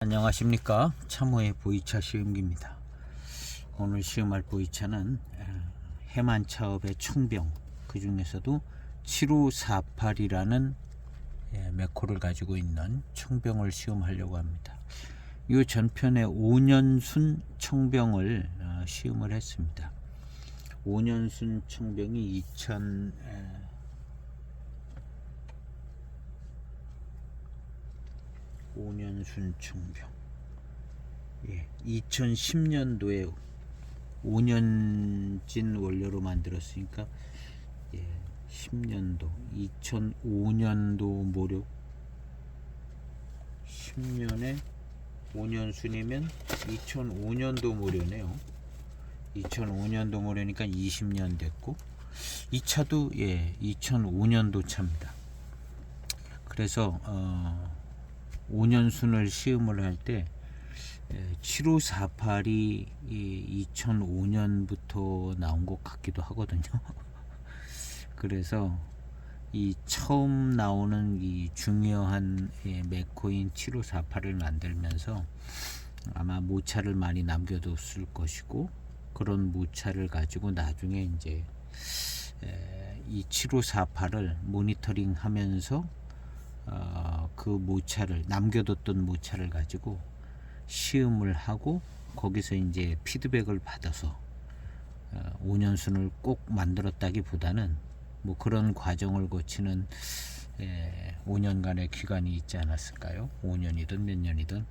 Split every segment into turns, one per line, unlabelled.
안녕하십니까. 참호의 보이차 시음기입니다. 오늘 시음할 보이차는 해만차업의 총병, 그 중에서도 7548이라는 매코를 가지고 있는 총병을 시음하려고 합니다. 이 전편에 5년순 총병을 시음을 했습니다. 5년순 총병이 5년순 총병, 2010년도에 5년진 원료로 만들었으니까 10년도 2005년도 모료 10년에 5년순이면 2005년도 모료네요. 2005년도 모료니까 20년 됐고, 이 차도 2005년도 차입니다. 그래서 5년순을 시음을 할 때 7548이 2005년부터 나온 것 같기도 하거든요. 그래서 이 처음 나오는 이 중요한 매코인 7548을 만들면서 아마 모차를 많이 남겨뒀을 것이고, 그런 모차를 가지고 나중에 이제 이 7548을 모니터링 하면서 그 모차를, 남겨뒀던 모차를 가지고 시음을 하고, 거기서 이제 피드백을 받아서 5년순을 꼭 만들었다기보다는 뭐 그런 과정을 거치는 5년간의 기간이 있지 않았을까요? 5년이든 몇 년이든.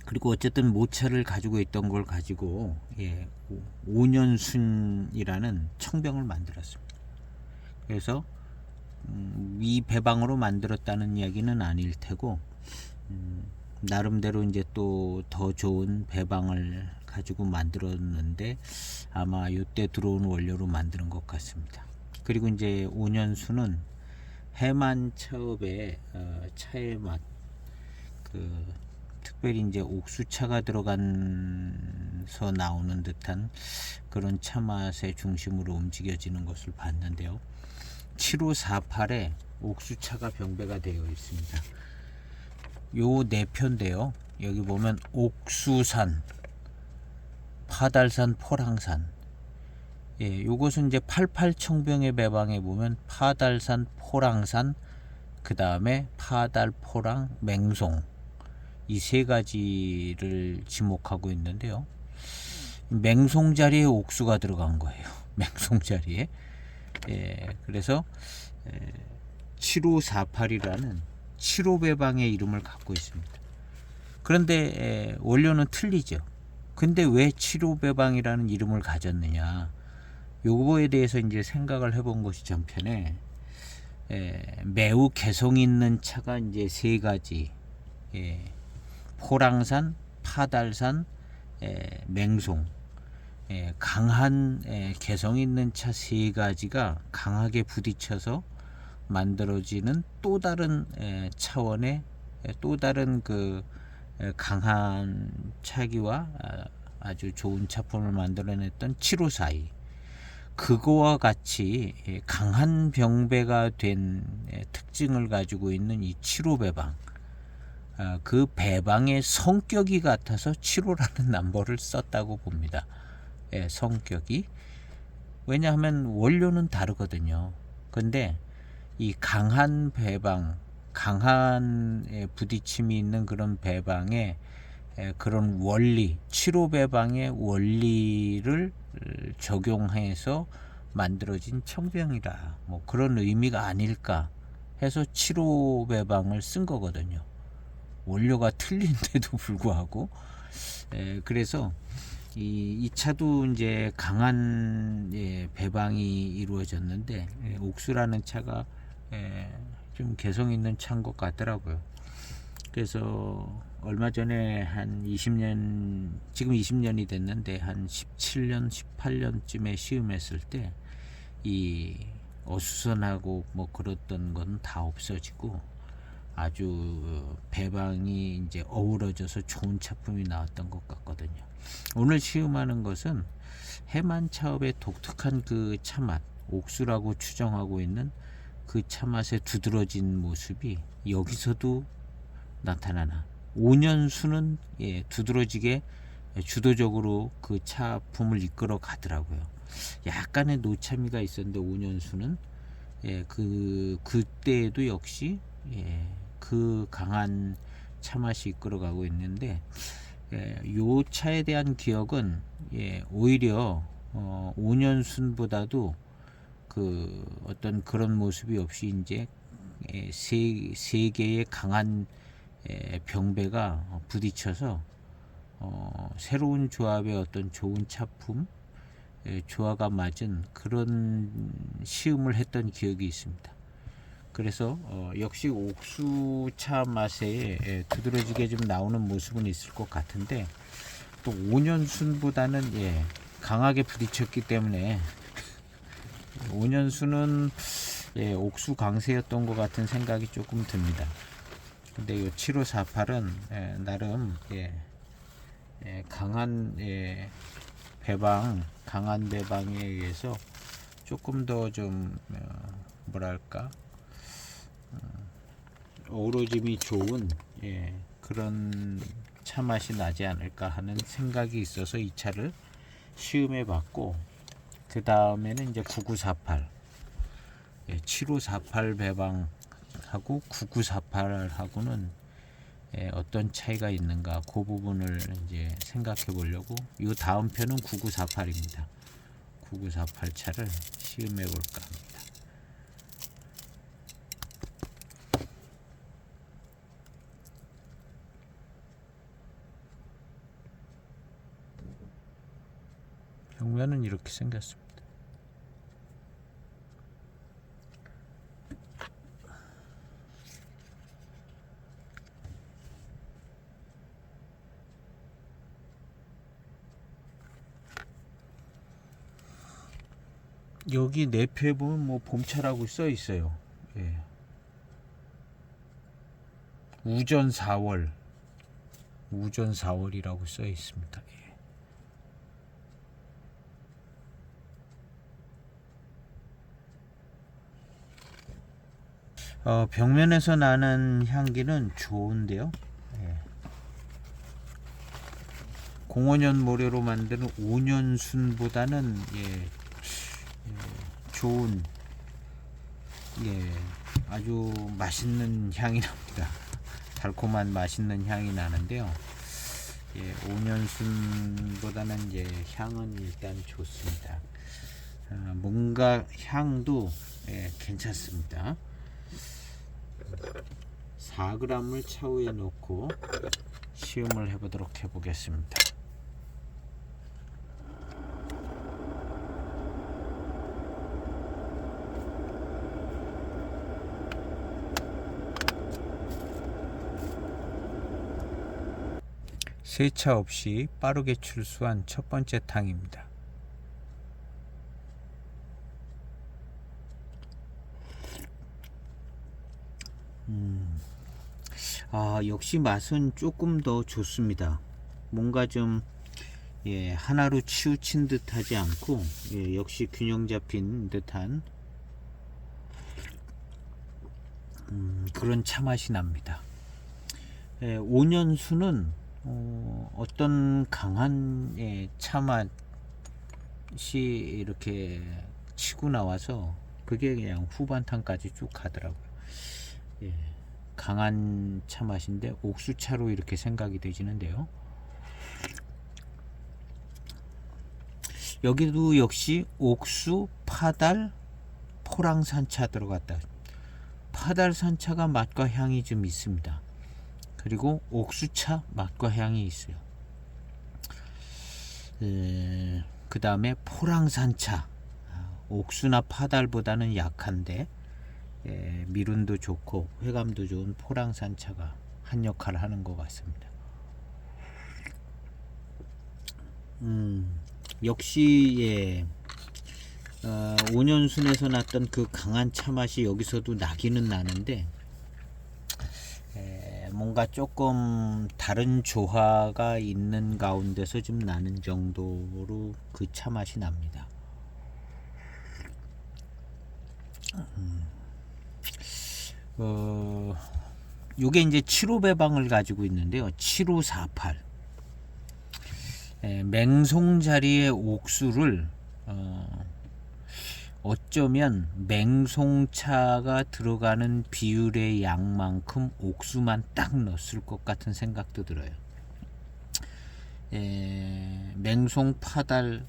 그리고 어쨌든 모차를 가지고 있던 걸 가지고 5년순이라는 청병을 만들었습니다. 그래서 이 배방으로 만들었다는 이야기는 아닐 테고, 나름대로 이제 또 더 좋은 배방을 가지고 만들었는데 아마 이때 들어온 원료로 만드는 것 같습니다. 그리고 이제 5년수는 해만차업의 차의 맛, 특별히 이제 옥수차가 들어간서 나오는 듯한 그런 차 맛의 중심으로 움직여지는 것을 봤는데요. 7548에 옥수차가 병배가 되어 있습니다. 요 네 편인데요. 여기 보면 옥수산, 파달산, 포랑산. 요것은 이제 88청병의 배방에 보면 파달산, 포랑산, 그 다음에 파달, 포랑, 맹송, 이 세 가지를 지목하고 있는데요. 맹송 자리에 옥수가 들어간 거예요. 맹송 자리에. 그래서 7548이라는 75배방의 이름을 갖고 있습니다. 그런데 원료는 틀리죠. 근데 왜 75배방이라는 이름을 가졌느냐, 요거에 대해서 이제 생각을 해본 것이 전편에 매우 개성 있는 차가 이제 세 가지, 포랑산, 파달산, 맹송, 강한 개성 있는 차 세 가지가 강하게 부딪혀서 만들어지는 또 다른 차원의 또 다른 그 강한 차기와 아주 좋은 차품을 만들어냈던 7542, 그거와 같이 강한 병배가 된 특징을 가지고 있는 이 75배방, 그 배방의 성격이 같아서 75라는 넘버를 썼다고 봅니다. 성격이. 왜냐하면 원료는 다르거든요. 근데 이 강한 배방, 강한 부딪힘이 있는 그런 배방의 그런 원리, 75배방의 원리를 적용해서 만들어진 청병이라, 뭐 그런 의미가 아닐까 해서 75배방을 쓴 거거든요. 원료가 틀린데도 불구하고. 그래서 이 차도 이제 강한 배방이 이루어졌는데, 옥수라는 차가 좀 개성 있는 차인 것 같더라고요. 그래서 얼마 전에 한 20년, 지금 20년이 됐는데 한 17년, 18년쯤에 시음했을 때 이 어수선하고 뭐 그랬던 건 다 없어지고 아주 배방이 이제 어우러져서 좋은 차품이 나왔던 것 같거든요. 오늘 시음하는 것은 해만차업의 독특한 그 차맛, 옥수라고 추정하고 있는 그 차맛의 두드러진 모습이 여기서도 나타나나, 5년수는 두드러지게 주도적으로 그 차품을 이끌어 가더라고요. 약간의 노차미가 있었는데 5년수는 그때에도 역시 그 강한 차 맛이 이끌어가고 있는데, 요 차에 대한 기억은 오히려 5년순보다도 그 어떤 그런 모습이 없이 이제 세 개의 강한 병배가 부딪혀서 새로운 조합의 어떤 좋은 차품 조화가 맞은 그런 시음을 했던 기억이 있습니다. 그래서 역시 옥수차 맛에 두드러지게 좀 나오는 모습은 있을 것 같은데, 또 5년순보다는 강하게 부딪혔기 때문에 5년순은 옥수 강세였던 것 같은 생각이 조금 듭니다. 근데 이 7548은 나름 강한 강한 배방에 의해서 조금 더 좀 뭐랄까 어우러짐이 좋은 그런 차 맛이 나지 않을까 하는 생각이 있어서 이 차를 시음해 봤고, 그 다음에는 이제 9948 7548 배방하고 9948하고는 어떤 차이가 있는가, 그 부분을 이제 생각해 보려고 이 다음 편은 9948입니다. 9948 차를 시음해 볼까 합니다. 벽면은 이렇게 생겼습니다. 여기 내표에 보면 뭐 봄차라고 써 있어요. 우전 4월이라고 써 있습니다. 벽면에서 나는 향기는 좋은데요. 05년 모래로 만드는 5년순보다는 좋은 아주 맛있는 향이 납니다. 달콤한 맛있는 향이 나는데요. 5년순보다는 향은 일단 좋습니다. 뭔가 향도 괜찮습니다. 4g을 차후에 넣고 시음을 해보도록 해보겠습니다. 세차 없이 빠르게 출수한 첫 번째 탕입니다. 역시 맛은 조금 더 좋습니다. 뭔가 좀 하나로 치우친 듯 하지 않고 역시 균형 잡힌 듯한 그런 차 맛이 납니다. 5년수는 어떤 강한 차 맛이 이렇게 치고 나와서 그게 그냥 후반탕까지 쭉 가더라고요. 강한 차 맛인데 옥수차로 이렇게 생각이 되지는데요. 여기도 역시 옥수, 파달, 포랑산차 들어갔다. 파달산차가 맛과 향이 좀 있습니다. 그리고 옥수차 맛과 향이 있어요. 그 다음에 포랑산차, 옥수나 파달보다는 약한데 미륜도 좋고 회감도 좋은 포랑산차가 한 역할을 하는 것 같습니다. 역시 5년순에서 났던 그 강한 차 맛이 여기서도 나기는 나는데 뭔가 조금 다른 조화가 있는 가운데서 좀 나는 정도로 그 차 맛이 납니다. 요게 이제 7호배방을 가지고 있는데요. 7548. 맹송 자리의 옥수를 어쩌면 맹송차가 들어가는 비율의 양만큼 옥수만 딱 넣었을 것 같은 생각도 들어요. 맹송 파달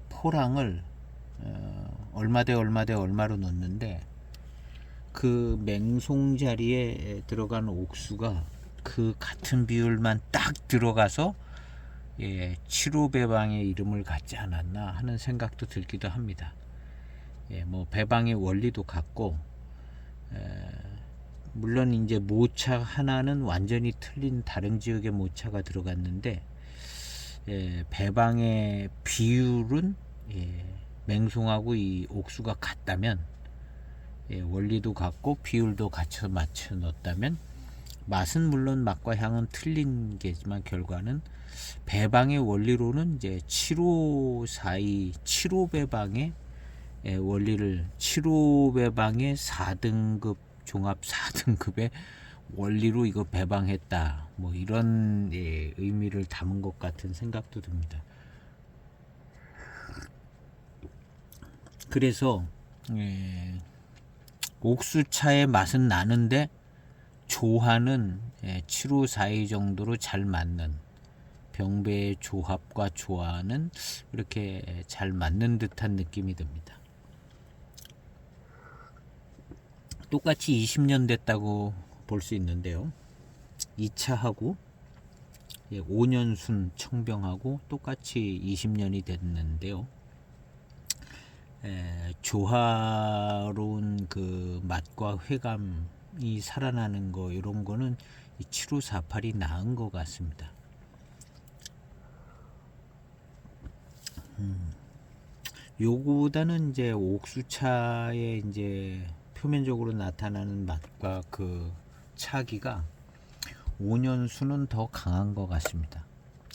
포랑을 얼마 대 얼마로 넣는데 그 맹송 자리에 들어간 옥수가 그 같은 비율만 딱 들어가서 7호 배방의 이름을 갖지 않았나 하는 생각도 들기도 합니다. 뭐 배방의 원리도 같고, 물론 이제 모차 하나는 완전히 틀린 다른 지역의 모차가 들어갔는데, 배방의 비율은 맹송하고 이 옥수가 같다면, 원리도 같고 비율도 같이 맞춰 넣었다면, 맛은 물론 맛과 향은 틀린 게지만 결과는 배방의 원리로는 이제 7542 7호 배방의 원리를 7호 배방의 4등급 종합 4등급의 원리로 이거 배방했다. 뭐 이런 의미를 담은 것 같은 생각도 듭니다. 그래서 옥수차의 맛은 나는데 조화는 7542 정도로 잘 맞는, 병배의 조합과 조화는 이렇게 잘 맞는 듯한 느낌이 듭니다. 똑같이 20년 됐다고 볼 수 있는데요. 2차하고 5년순 청병하고 똑같이 20년이 됐는데요. 조화로운 그 맛과 회감이 살아나는 거, 이런 거는 이 7548이 나은 것 같습니다. 요거보다는 이제 옥수차의 이제 표면적으로 나타나는 맛과 그 차기가 5년수는 더 강한 것 같습니다.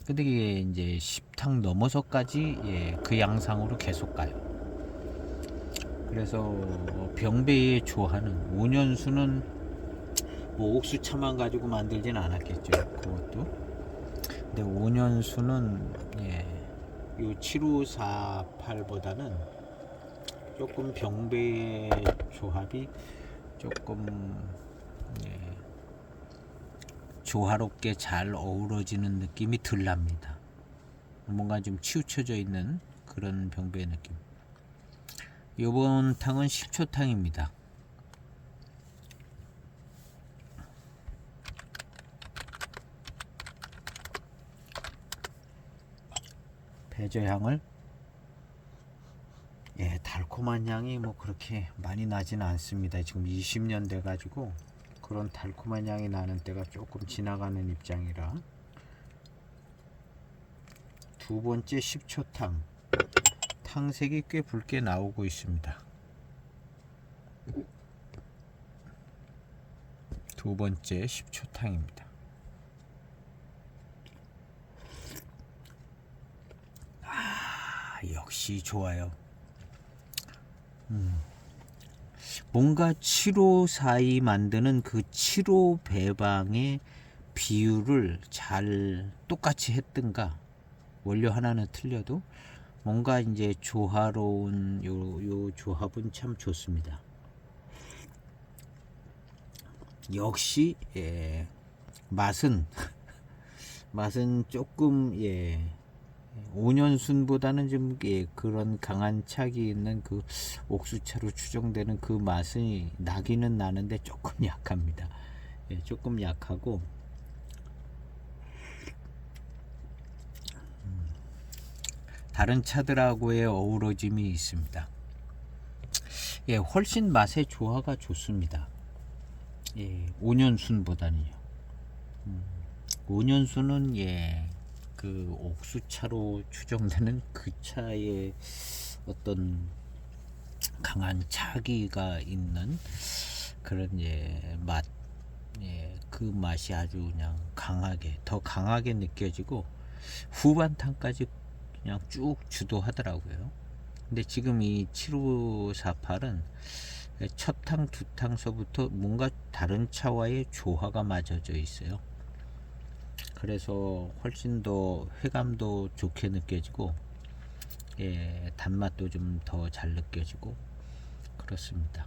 근데 이게 이제 10탕 넘어서까지 그 양상으로 계속 가요. 그래서 병배의 조화는 5년수는 뭐 옥수차만 가지고 만들진 않았겠죠. 그것도. 근데 5년수는 요 7548보다는 조금 병배의 조합이 조금 조화롭게 잘 어우러지는 느낌이 덜 납니다. 뭔가 좀 치우쳐져 있는 그런 병배의 느낌. 요번 탕은 10초 탕입니다. 배저향을 달콤한 향이 뭐 그렇게 많이 나지는 않습니다. 지금 20년 돼 가지고 그런 달콤한 향이 나는 때가 조금 지나가는 입장이라. 두 번째 10초 탕, 탕색이 꽤 붉게 나오고 있습니다. 두 번째 10초 탕입니다. 역시 좋아요. 뭔가 7542 만드는 그 7호 배방의 비율을 잘 똑같이 했든가, 원료 하나는 틀려도 뭔가 이제 조화로운 요 조합은 참 좋습니다. 역시 맛은 조금 5년순보다는 좀 그런 강한 차기 있는 그 옥수차로 추정되는 그 맛이 나기는 나는데 조금 약합니다. 조금 약하고 다른 차들하고의 어우러짐이 있습니다. 훨씬 맛의 조화가 좋습니다. 5년순보다는요. 5년순은 그 옥수차로 추정되는 그 차의 어떤 강한 차기가 있는 그런 맛, 그 맛이 아주 그냥 더 강하게 느껴지고 후반탕까지 그냥 쭉 주도하더라고요. 근데 지금 이 7548은 첫 탕, 두 탕서부터 뭔가 다른 차와의 조화가 맞아져 있어요. 그래서 훨씬 더 회감도 좋게 느껴지고, 단맛도 좀 더 잘 느껴지고 그렇습니다.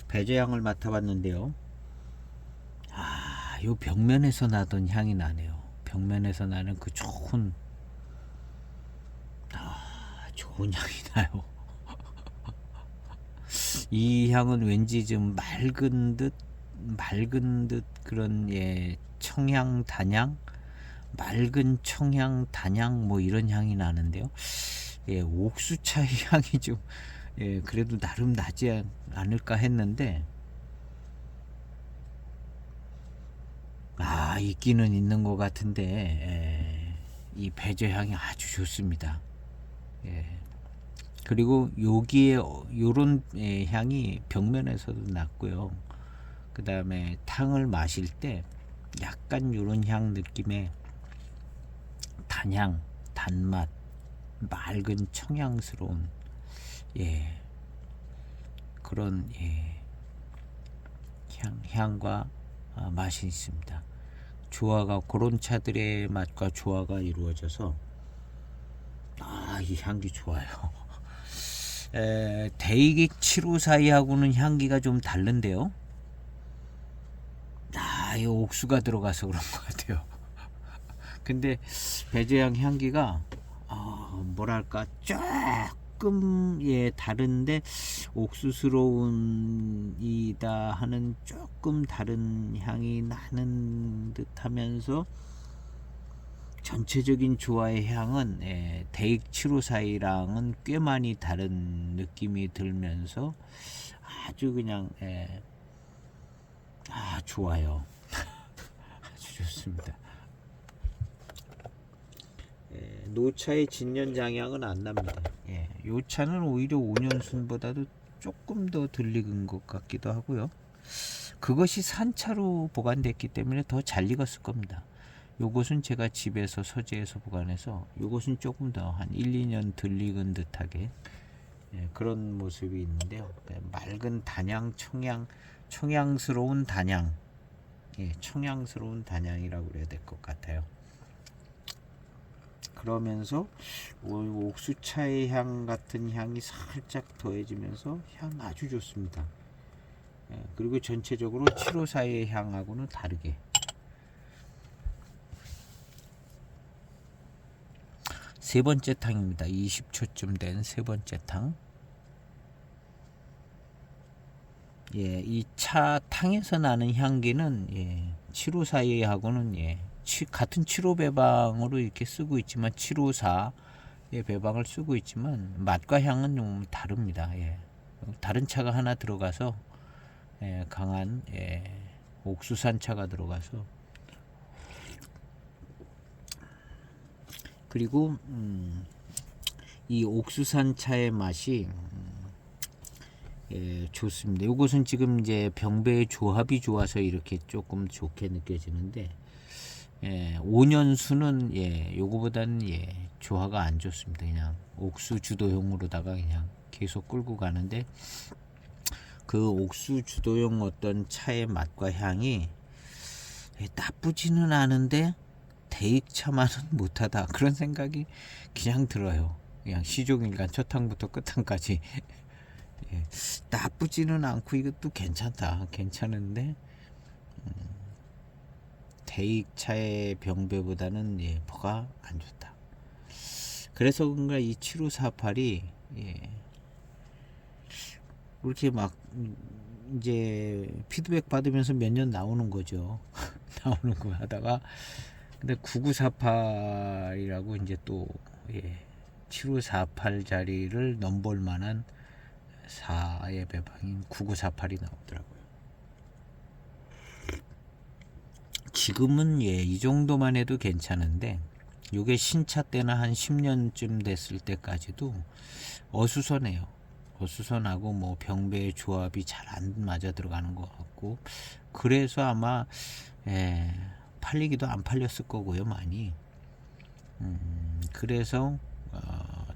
배제향을 맡아봤는데요. 요 벽면에서 나던 향이 나네요. 벽면에서 나는 그 좋은 향이 나요. 이 향은 왠지 좀 맑은 듯 그런 청향 단향, 맑은 청향 단향 뭐 이런 향이 나는데요. 옥수차의 향이 좀 그래도 나름 나지 않을까 했는데, 있기는 있는 것 같은데, 이 배저 향이 아주 좋습니다. 그리고 여기에 요런 향이 벽면에서도 났고요. 그 다음에 탕을 마실 때 약간 요런 향 느낌의 단향, 단맛, 맑은 청향스러운 그런 향과 맛이 있습니다. 조화가 그런 차들의 맛과 조화가 이루어져서 이 향기 좋아요. 대익 754하고는 향기가 좀 다른데요. 이 옥수가 들어가서 그런 것 같아요. 근데 배제향 향기가 뭐랄까 조금 다른데 옥수스러운 이다 하는 조금 다른 향이 나는 듯하면서 전체적인 조화의 향은 대익 754랑은 꽤 많이 다른 느낌이 들면서 아주 그냥 좋아요. 아주 좋습니다. 노차의 진년장향은 안 납니다. 요 차는 오히려 5년순보다도 조금 더 덜 익은 것 같기도 하고요. 그것이 산차로 보관됐기 때문에 더 잘 익었을 겁니다. 요것은 제가 집에서 서재에서 보관해서 요것은 조금 더 한 1, 2년 덜 익은 듯하게 그런 모습이 있는데요. 맑은 단향, 청향스러운 단향, 청향스러운 단향이라고 그래야 될 것 같아요. 그러면서 옥수차의 향 같은 향이 살짝 더해지면서 향 아주 좋습니다. 그리고 전체적으로 754의 향하고는 다르게 세 번째 탕입니다. 20초쯤 된 세 번째 탕. 이 차 탕에서 나는 향기는 754하고는 같은 7호 배방으로 이렇게 쓰고 있지만 754의 배방을 쓰고 있지만 맛과 향은 좀 다릅니다. 다른 차가 하나 들어가서 강한 옥수산 차가 들어가서 그리고 이 옥수산 차의 맛이 좋습니다. 이것은 지금 이제 병배의 조합이 좋아서 이렇게 조금 좋게 느껴지는데 5년수는 요거보다는 조화가 안 좋습니다. 그냥 옥수 주도형으로다가 그냥 계속 끌고 가는데 그 옥수 주도형 어떤 차의 맛과 향이 나쁘지는 않은데 대익차만은 못하다 그런 생각이 그냥 들어요. 그냥 시종일관 첫탕부터 끝탕까지 나쁘지는 않고 이것도 괜찮은데 대익차의 병배보다는 뭐가 안 좋다. 그래서 그런가 이 7548이 그렇게 막 이제 피드백 받으면서 몇 년 나오는 거죠. 나오는 거 하다가 근데 9948이라고 이제 또 7548 자리를 넘볼 만한 4의 배방인 9948이 나오더라고요. 지금은 이 정도만 해도 괜찮은데 요게 신차 때나 한 10년쯤 됐을 때까지도 어수선해요. 어수선하고 뭐 병배의 조합이 잘 안 맞아 들어가는 것 같고 그래서 아마 팔리기도 안 팔렸을 거고요 많이. 그래서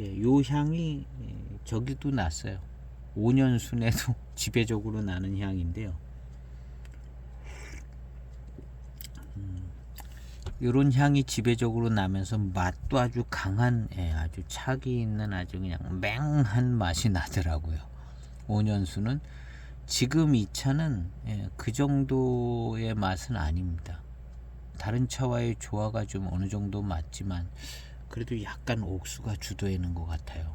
요 향이 저기도 났어요. 5년 순에도 지배적으로 나는 향인데요. 이런 향이 지배적으로 나면서 맛도 아주 강한, 아주 차기 있는 아주 그냥 맹한 맛이 나더라고요. 5년 순은 지금 이 차는 그 정도의 맛은 아닙니다. 다른 차와의 조화가 좀 어느 정도 맞지만 그래도 약간 옥수가 주도하는 것 같아요.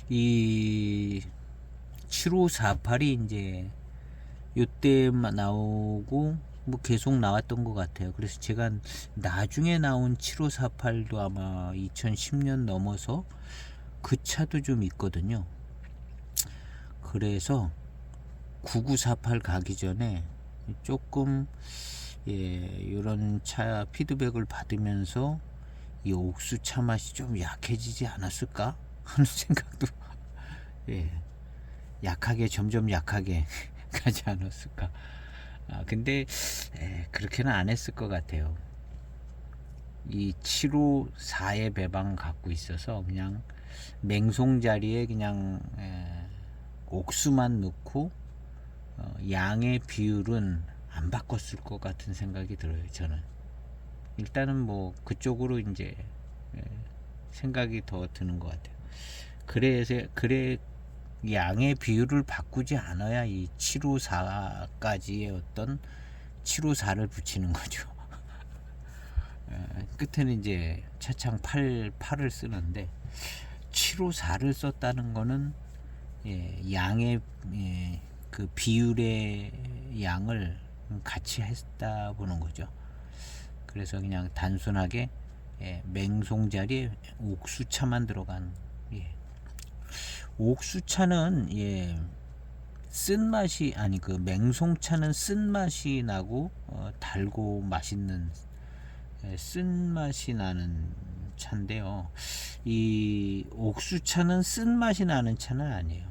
이 7548이 이제 요때만 나오고 뭐 계속 나왔던 것 같아요. 그래서 제가 나중에 나온 7548도 아마 2010년 넘어서 그 차도 좀 있거든요. 그래서 9948 가기 전에 조금 이런 차 피드백을 받으면서 이 옥수 차 맛이 좀 약해지지 않았을까 하는 생각도 약하게 점점 약하게 가지 않았을까. 근데 그렇게는 안 했을 것 같아요. 이 754의 배방 갖고 있어서 그냥 맹송 자리에 그냥 옥수만 넣고 양의 비율은 안 바꿨을 것 같은 생각이 들어요. 저는 일단은 뭐 그쪽으로 이제 생각이 더 드는 것 같아요. 그래 양의 비율을 바꾸지 않아야 이 754까지의 어떤 754를 붙이는 거죠. 끝에는 이제 차창 8을 쓰는데 754를 썼다는 거는 양의 그 비율의 양을 같이 했다 보는 거죠. 그래서 그냥 단순하게 맹송 자리에 옥수차만 들어간 옥수차는 쓴맛이 아니 그 맹송차는 쓴맛이 나고 달고 맛있는 쓴맛이 나는 차인데요. 이 옥수차는 쓴맛이 나는 차는 아니에요.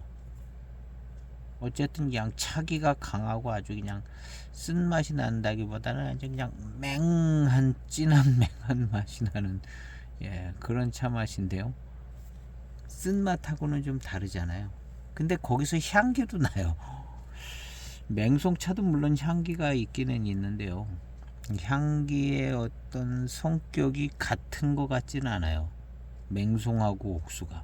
어쨌든 그냥 차기가 강하고 아주 그냥 쓴맛이 난다기보다는 아주 그냥 맹한 진한 맹한 맛이 나는 그런 차 맛인데요. 쓴맛하고는 좀 다르잖아요. 근데 거기서 향기도 나요. 맹송차도 물론 향기가 있기는 있는데요. 향기의 어떤 성격이 같은 것 같지는 않아요. 맹송하고 옥수가.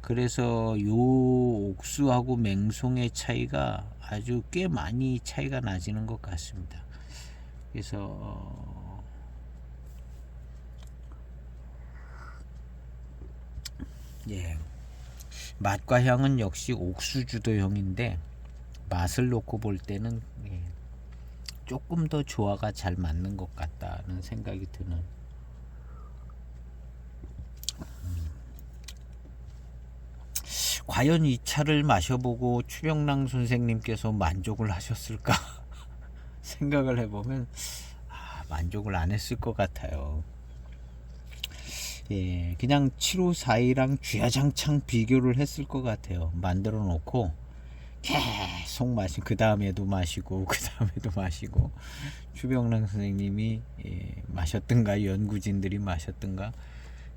그래서 요 옥수하고 맹송의 차이가 아주 꽤 많이 차이가 나지는 것 같습니다. 그래서 맛과 향은 역시 옥수 주도형인데 맛을 놓고 볼 때는 조금 더 조화가 잘 맞는 것 같다는 생각이 드는. 과연 이 차를 마셔보고 추병랑 선생님께서 만족을 하셨을까 생각을 해보면 만족을 안 했을 것 같아요. 그냥 7542랑 쥐야장창 비교를 했을 것 같아요. 만들어 놓고 계속 그 다음에도 마시고 그 다음에도 마시고 추병랑 선생님이 마셨든가 연구진들이 마셨든가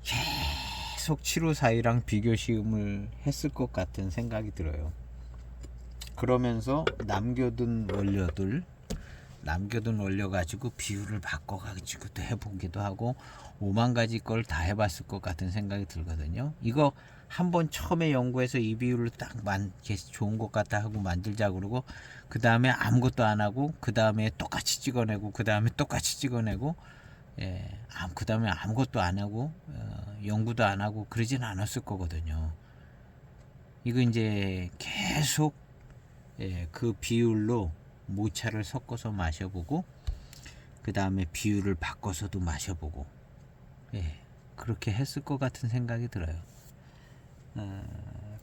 계속 7542랑 비교 시음을 했을 것 같은 생각이 들어요. 그러면서 남겨둔 원료 가지고 비율을 바꿔 가지고도 해보기도 하고 5만 가지 걸 다 해봤을 것 같은 생각이 들거든요. 이거 한번 처음에 연구해서 이 비율을 딱 좋은 것 같다 하고 만들자 그러고 그 다음에 아무것도 안 하고 그 다음에 똑같이 찍어내고 그 다음에 똑같이 찍어내고 그 다음에 아무것도 안 하고 연구도 안 하고 그러진 않았을 거거든요. 이거 이제 계속 그 비율로 모차를 섞어서 마셔보고 그 다음에 비율을 바꿔서도 마셔보고 그렇게 했을 것 같은 생각이 들어요.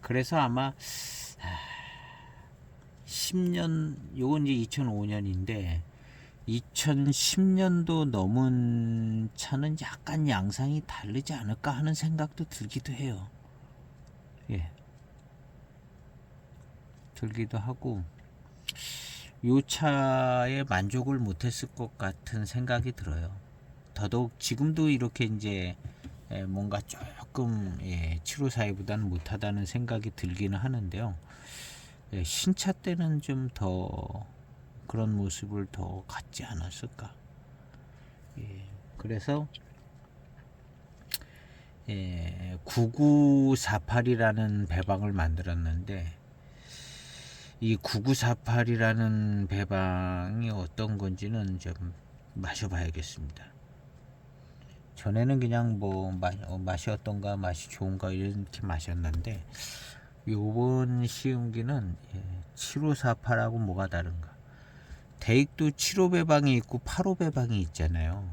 그래서 아마 10년 요건 이제 2005년인데 2010년도 넘은 차는 약간 양상이 다르지 않을까 하는 생각도 들기도 해요. 들기도 하고 요 차에 만족을 못했을 것 같은 생각이 들어요. 더더욱 지금도 이렇게 이제 뭔가 조금 7542보다는 못하다는 생각이 들기는 하는데요. 신차 때는 좀 더 그런 모습을 더 갖지 않았을까. 그래서 9948이라는 배방을 만들었는데, 이 9948이라는 배방이 어떤 건지는 좀 마셔봐야겠습니다. 전에는 그냥 뭐 맛이 어떤가, 맛이 좋은가 이렇게 마셨는데, 요번 시음기는 7548하고 뭐가 다른가. 대익도 75 배방이 있고 85 배방이 있잖아요.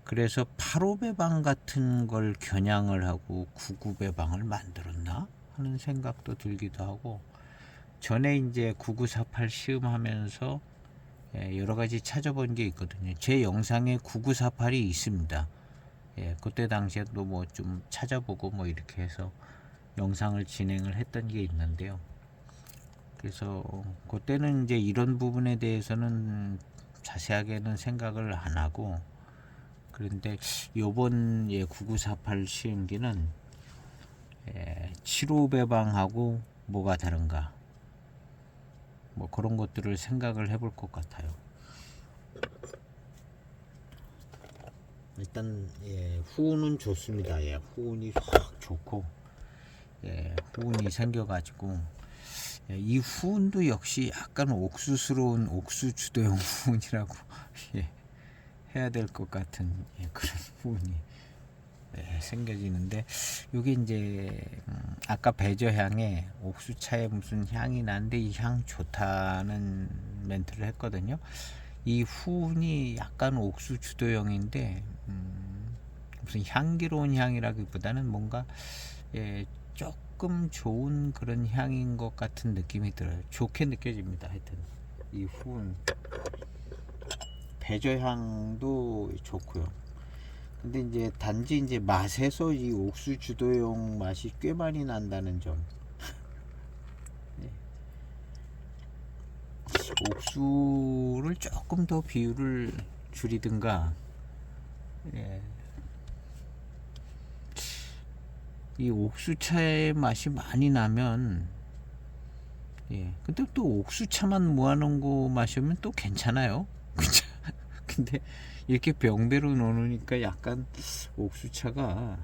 그래서 85 배방 같은 걸 겨냥을 하고 99 배방을 만들었나 하는 생각도 들기도 하고, 전에 이제 9948 시음하면서 여러 가지 찾아본 게 있거든요. 제 영상에 9948이 있습니다. 그때 당시에도 뭐 좀 찾아보고 뭐 이렇게 해서 영상을 진행을 했던 게 있는데요. 그래서 그때는 이제 이런 부분에 대해서는 자세하게는 생각을 안 하고, 그런데 요번 9948 시음기는 75 배방하고 뭐가 다른가, 뭐 그런 것들을 생각을 해볼 것 같아요. 일단 후운은 좋습니다. 후운이 확 좋고, 후운이 생겨가지고, 이 후운도 역시 약간 옥수스러운 옥수 주도용 후운이라고 해야 될 것 같은 그런 후운이 생겨지는데, 이게 이제 아까 배저향에 옥수차에 무슨 향이 나는데 이 향 좋다는 멘트를 했거든요. 이 후운이 약간 옥수 주도형인데 무슨 향기로운 향이라기보다는 뭔가 조금 좋은 그런 향인 것 같은 느낌이 들어요. 좋게 느껴집니다. 하여튼 이 후운 배저향도 좋고요. 근데 이제 단지 이제 맛에서 이 옥수 주도용 맛이 꽤 많이 난다는 점. 옥수를 조금 더 비율을 줄이든가, 이 옥수차의 맛이 많이 나면, 근데 또 옥수차만 모아놓은 거 마시면 또 괜찮아요. 그쵸? 근데 이렇게 병배로 넣으니까 약간 옥수차가,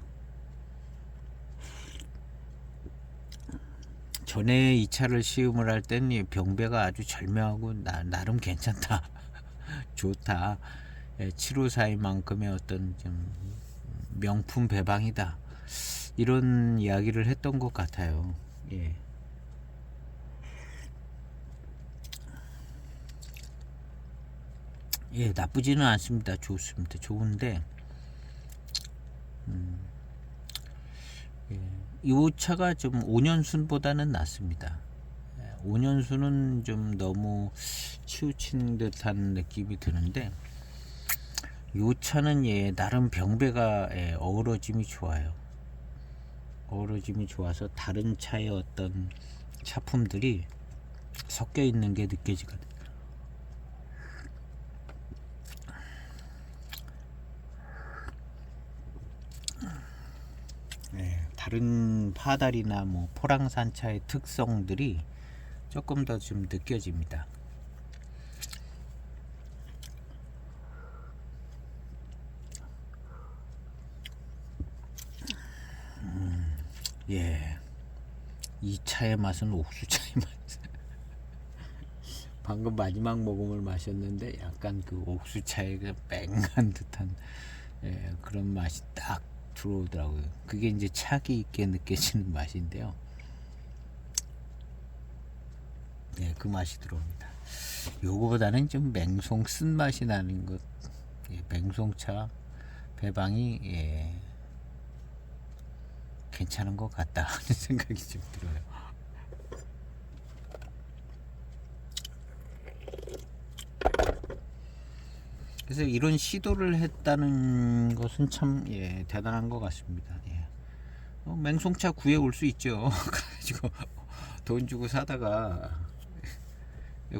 전에 이 차를 시음을 할 때는 병배가 아주 절묘하고 나름 괜찮다. 좋다. 7542만큼의 어떤 좀 명품 배방이다. 이런 이야기를 했던 것 같아요. 나쁘지는 않습니다. 좋습니다. 좋은데, 이 차가 좀 5년순보다는 낫습니다. 5년순은 좀 너무 치우친 듯한 느낌이 드는데, 이 차는 나름 병배가 어우러짐이 좋아요. 어우러짐이 좋아서 다른 차의 어떤 차품들이 섞여 있는 게 느껴지거든요. 다른 파달이나 뭐 포랑산차의 특성들이 조금 더 좀 느껴집니다. 이 차의 맛은 옥수차의 맛. 방금 마지막 모금을 마셨는데 약간 그 옥수차의 그 뺑한 듯한 그런 맛이 딱 들어오더라고요. 그게 이제 차기 있게 느껴지는 맛인데요. 그 맛이 들어옵니다. 요거보다는 좀 맹송 쓴 맛이 나는 것, 맹송차 배방이 괜찮은 것 같다 하는 생각이 좀 들어요. 그래서 이런 시도를 했다는 것은 참 대단한 것 같습니다. 맹송차 구해 올 수 있죠. 가지고 돈 주고 사다가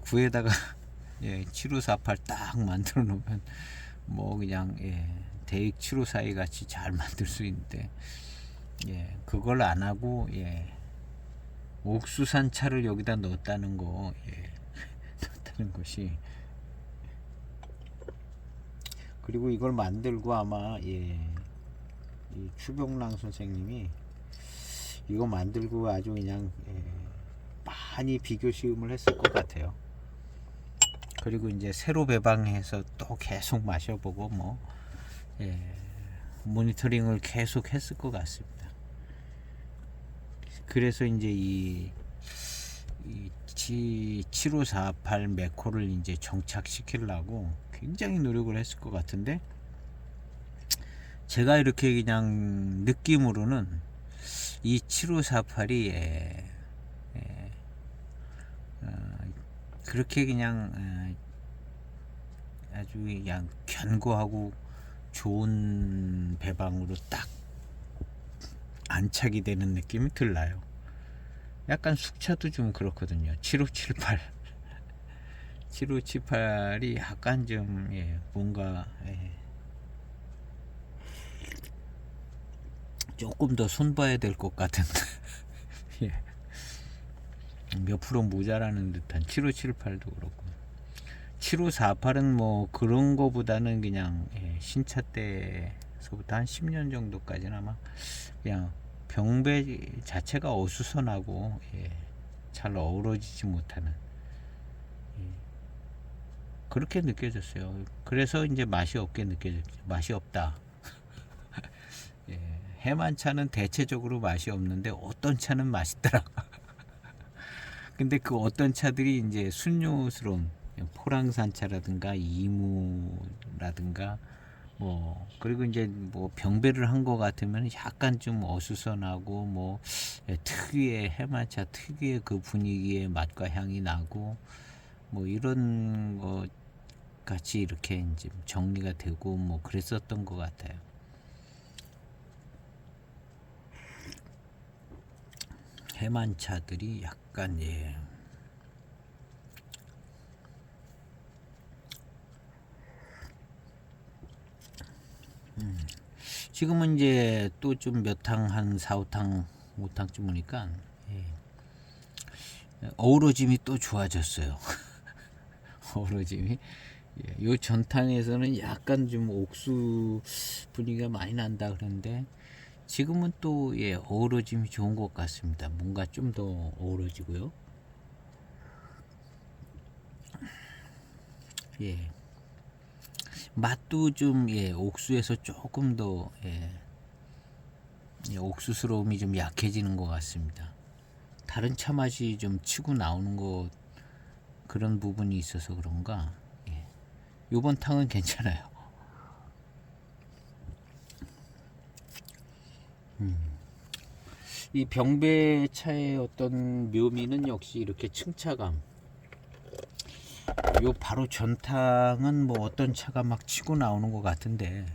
구에다가 7548 딱 만들어 놓으면 뭐 그냥 대익 754이 같이 잘 만들 수 있는데 그걸 안 하고 옥수산 차를 여기다 넣었다는 거 넣었다는 것이, 그리고 이걸 만들고 아마 이 추병랑 선생님이 이거 만들고 아주 그냥 많이 비교 시음을 했을 것 같아요. 그리고 이제 새로 배방해서 또 계속 마셔보고 뭐 모니터링을 계속 했을 것 같습니다. 그래서 이제 이 7548 매코를 이제 정착시키려고 굉장히 노력을 했을 것 같은데, 제가 이렇게 그냥 느낌으로는 이 7548이 그렇게 그냥 아주 그냥 견고하고 좋은 배방으로 딱 안착이 되는 느낌이 들나요? 약간 숙차도 좀 그렇거든요. 7578 7578이 약간 좀 뭔가 조금 더 손봐야 될 것 같은 몇 프로 모자라는 듯한 7578도 그렇고, 7548은 뭐 그런 거보다는 그냥 신차 때서부터 한 10년 정도까지는 아마 그냥 병배 자체가 어수선하고 잘 어우러지지 못하는 그렇게 느껴졌어요. 그래서 이제 맛이 없게 느껴졌죠. 맛이 없다. 해만차는 대체적으로 맛이 없는데 어떤 차는 맛있더라. 근데 그 어떤 차들이 이제 순요스러운 포랑산차라든가 이무라든가 뭐, 그리고 이제 뭐 병배를 한 거 같으면 약간 좀 어수선하고 뭐 특유의 해마차 특유의 그 분위기의 맛과 향이 나고 뭐 이런 거 같이 이렇게 이제 정리가 되고 뭐 그랬었던 것 같아요. 해만차들이 약간 지금은 이제 또 좀 몇 탕 한 4, 5탕 5탕쯤 오니까 어우러짐이 또 좋아졌어요. 어우러짐이 요 전탕에서는 약간 좀 옥수 분위기가 많이 난다 그러는데, 지금은 또 어우러짐이 좋은 것 같습니다. 뭔가 좀 더 어우러지고요. 맛도 좀 옥수에서 조금 더 옥수스러움이 좀 약해지는 것 같습니다. 다른 차 맛이 좀 치고 나오는 것, 그런 부분이 있어서 그런가 요번 탕은 괜찮아요. 이 병배차의 어떤 묘미는 역시 이렇게 층차감. 요 바로 전탕은 뭐 어떤 차가 막 치고 나오는 것 같은데,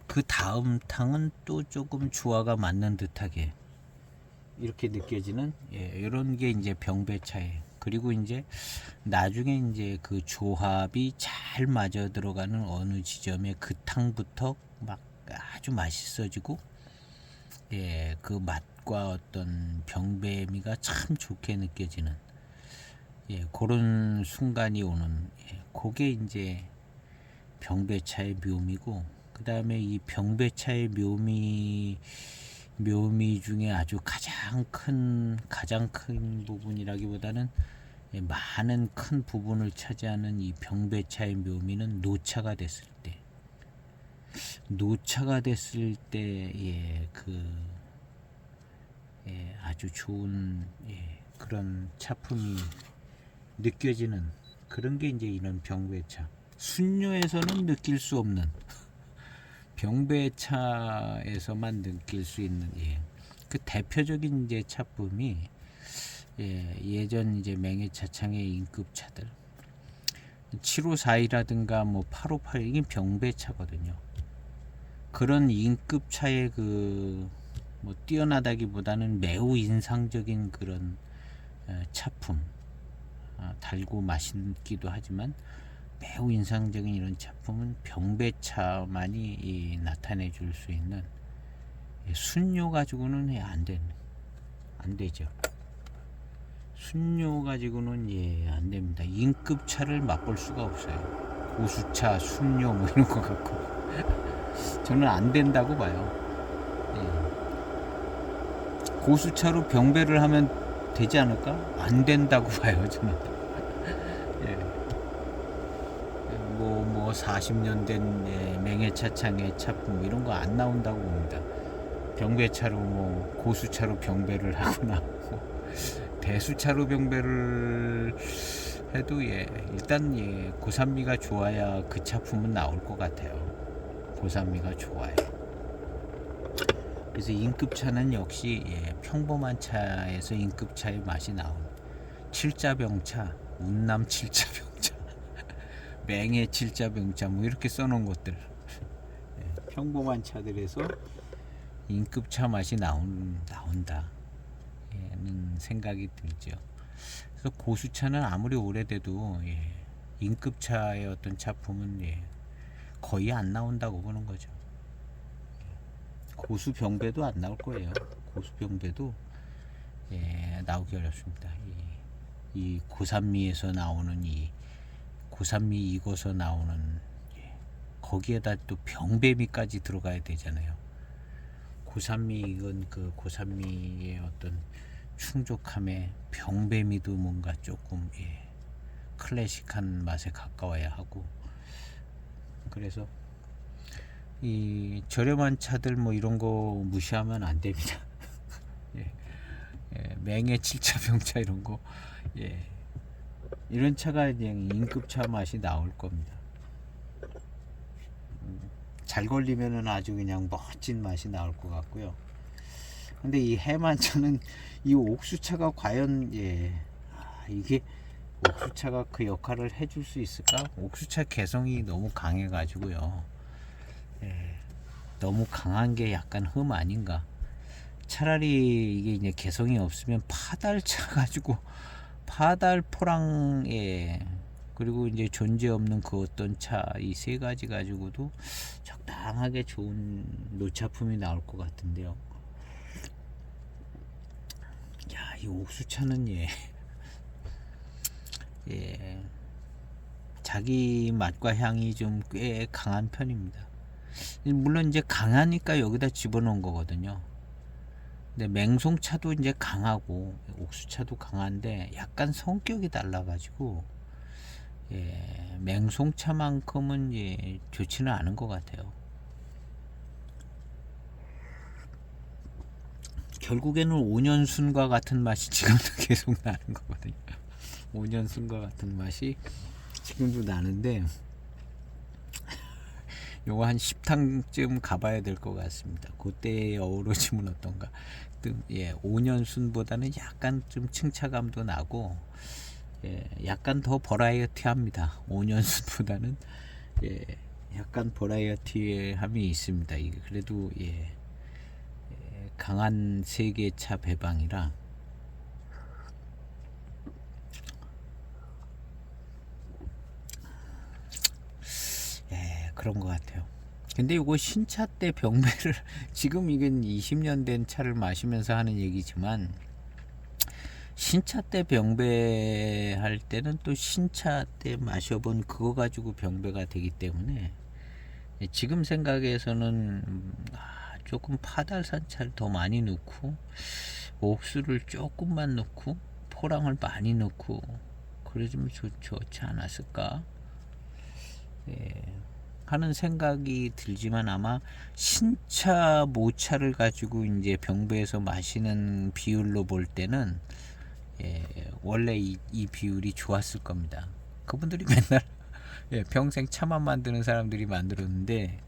그 다음 탕은 또 조금 조화가 맞는 듯하게 이렇게 느껴지는 이런 게 이제 병배차에, 그리고 이제 나중에 이제 그 조합이 잘 맞아 들어가는 어느 지점에 그 탕부터 막 아주 맛있어지고 그 맛과 어떤 병배미가 참 좋게 느껴지는 그런 순간이 오는 그게 이제 병배차의 묘미고, 그 다음에 이 병배차의 묘미 중에 아주 가장 큰 부분이라기보다는 많은 큰 부분을 차지하는 이 병배차의 묘미는 노차가 됐을 때 아주 좋은 그런 차품이 느껴지는 그런 게 이제 이런 병배차. 순료에서는 느낄 수 없는 병배차에서만 느낄 수 있는 그 대표적인 이제 차품이 예전 이제 맹해차창의 인급차들 7542라든가 뭐 8581, 이게 병배차거든요. 그런 인급차의 그 뭐 뛰어나다기보다는 매우 인상적인 그런 차품, 달고 맛있기도 하지만 매우 인상적인 이런 작품은 병배차만이 나타내 줄 수 있는, 순료 가지고는 안 되죠. 순료 가지고는 안 됩니다. 인급차를 맛볼 수가 없어요. 고수차, 순료 뭐 이런 거 갖고 저는 안 된다고 봐요. 고수차로 병배를 하면 되지 않을까? 안 된다고 봐요, 저는. 뭐 40년 된 맹해차창의 차품 이런 거 안 나온다고 봅니다. 병배차로 뭐 고수차로 병배를 하거나 대수차로 병배를 해도 일단 고산미가 좋아야 그 차품은 나올 것 같아요. 고산미가 좋아요. 그래서 인급차는 역시 평범한 차에서 인급차의 맛이 나온 칠자병차, 운남 칠자병차, 맹해 칠자병차 뭐 이렇게 써놓은 것들, 평범한 차들에서 인급차 맛이 나온다 는 생각이 들죠. 그래서 고수차는 아무리 오래돼도 인급차의 어떤 차품은 거의 안 나온다고 보는 거죠. 고수병배도 안 나올 거예요. 고수병배도 나오기 어렵습니다. 이 고산미에서 나오는 고산미 익어서 나오는 거기에다 또 병배미까지 들어가야 되잖아요. 고산미 익은 그 고산미의 어떤 충족함에 병배미도 뭔가 조금 클래식한 맛에 가까워야 하고, 그래서 이 저렴한 차들 뭐 이런 거 무시하면 안 됩니다. 맹해 7차 병차 이런 거 이런 차가 그냥 인급차 맛이 나올 겁니다. 잘 걸리면은 아주 그냥 멋진 맛이 나올 것 같고요. 근데 이 해만차는 이 옥수차가 과연 이게 옥수차가 그 역할을 해줄 수 있을까? 옥수차 개성이 너무 강해 가지고요. 너무 강한 게 약간 흠 아닌가? 차라리 이게 이제 개성이 없으면 파달차 가지고 파달포랑에 그리고 이제 존재 없는 그 어떤 차 이 세 가지 가지고도 적당하게 좋은 노차품이 나올 것 같은데요. 야, 이 옥수차는 자기 맛과 향이 좀 꽤 강한 편입니다. 물론 이제 강하니까 여기다 집어넣은 거거든요. 근데 맹송차도 이제 강하고 옥수차도 강한데 약간 성격이 달라가지고 맹송차만큼은 좋지는 않은 것 같아요. 결국에는 5년순과 같은 맛이 지금도 계속 나는 거거든요. 5년순과 같은 맛이 지금도 나는데 요거 한 10탕쯤 가봐야 될 것 같습니다. 그때의 어우러짐은 어떤가. 5년순보다는 약간 좀 층차감도 나고 약간 더 버라이어티합니다. 5년순보다는 약간 버라이어티함이 있습니다. 이게 그래도 강한 세계차 배방이라 그런 것 같아요. 근데 이거 신차 때 병배를 지금 이건 20년 된 차를 마시면서 하는 얘기지만 신차 때 병배할 때는 또 신차 때 마셔본 그거 가지고 병배가 되기 때문에 지금 생각에서는 조금 파달산차를 더 많이 넣고 옥수를 조금만 넣고 포랑을 많이 넣고 그래주면 좋지 않았을까 하는 생각이 들지만 아마 신차 모차를 가지고 이제 병배에서 마시는 비율로 볼 때는 원래 이 비율이 좋았을 겁니다. 그분들이 맨날 평생 차만 만드는 사람들이 만들었는데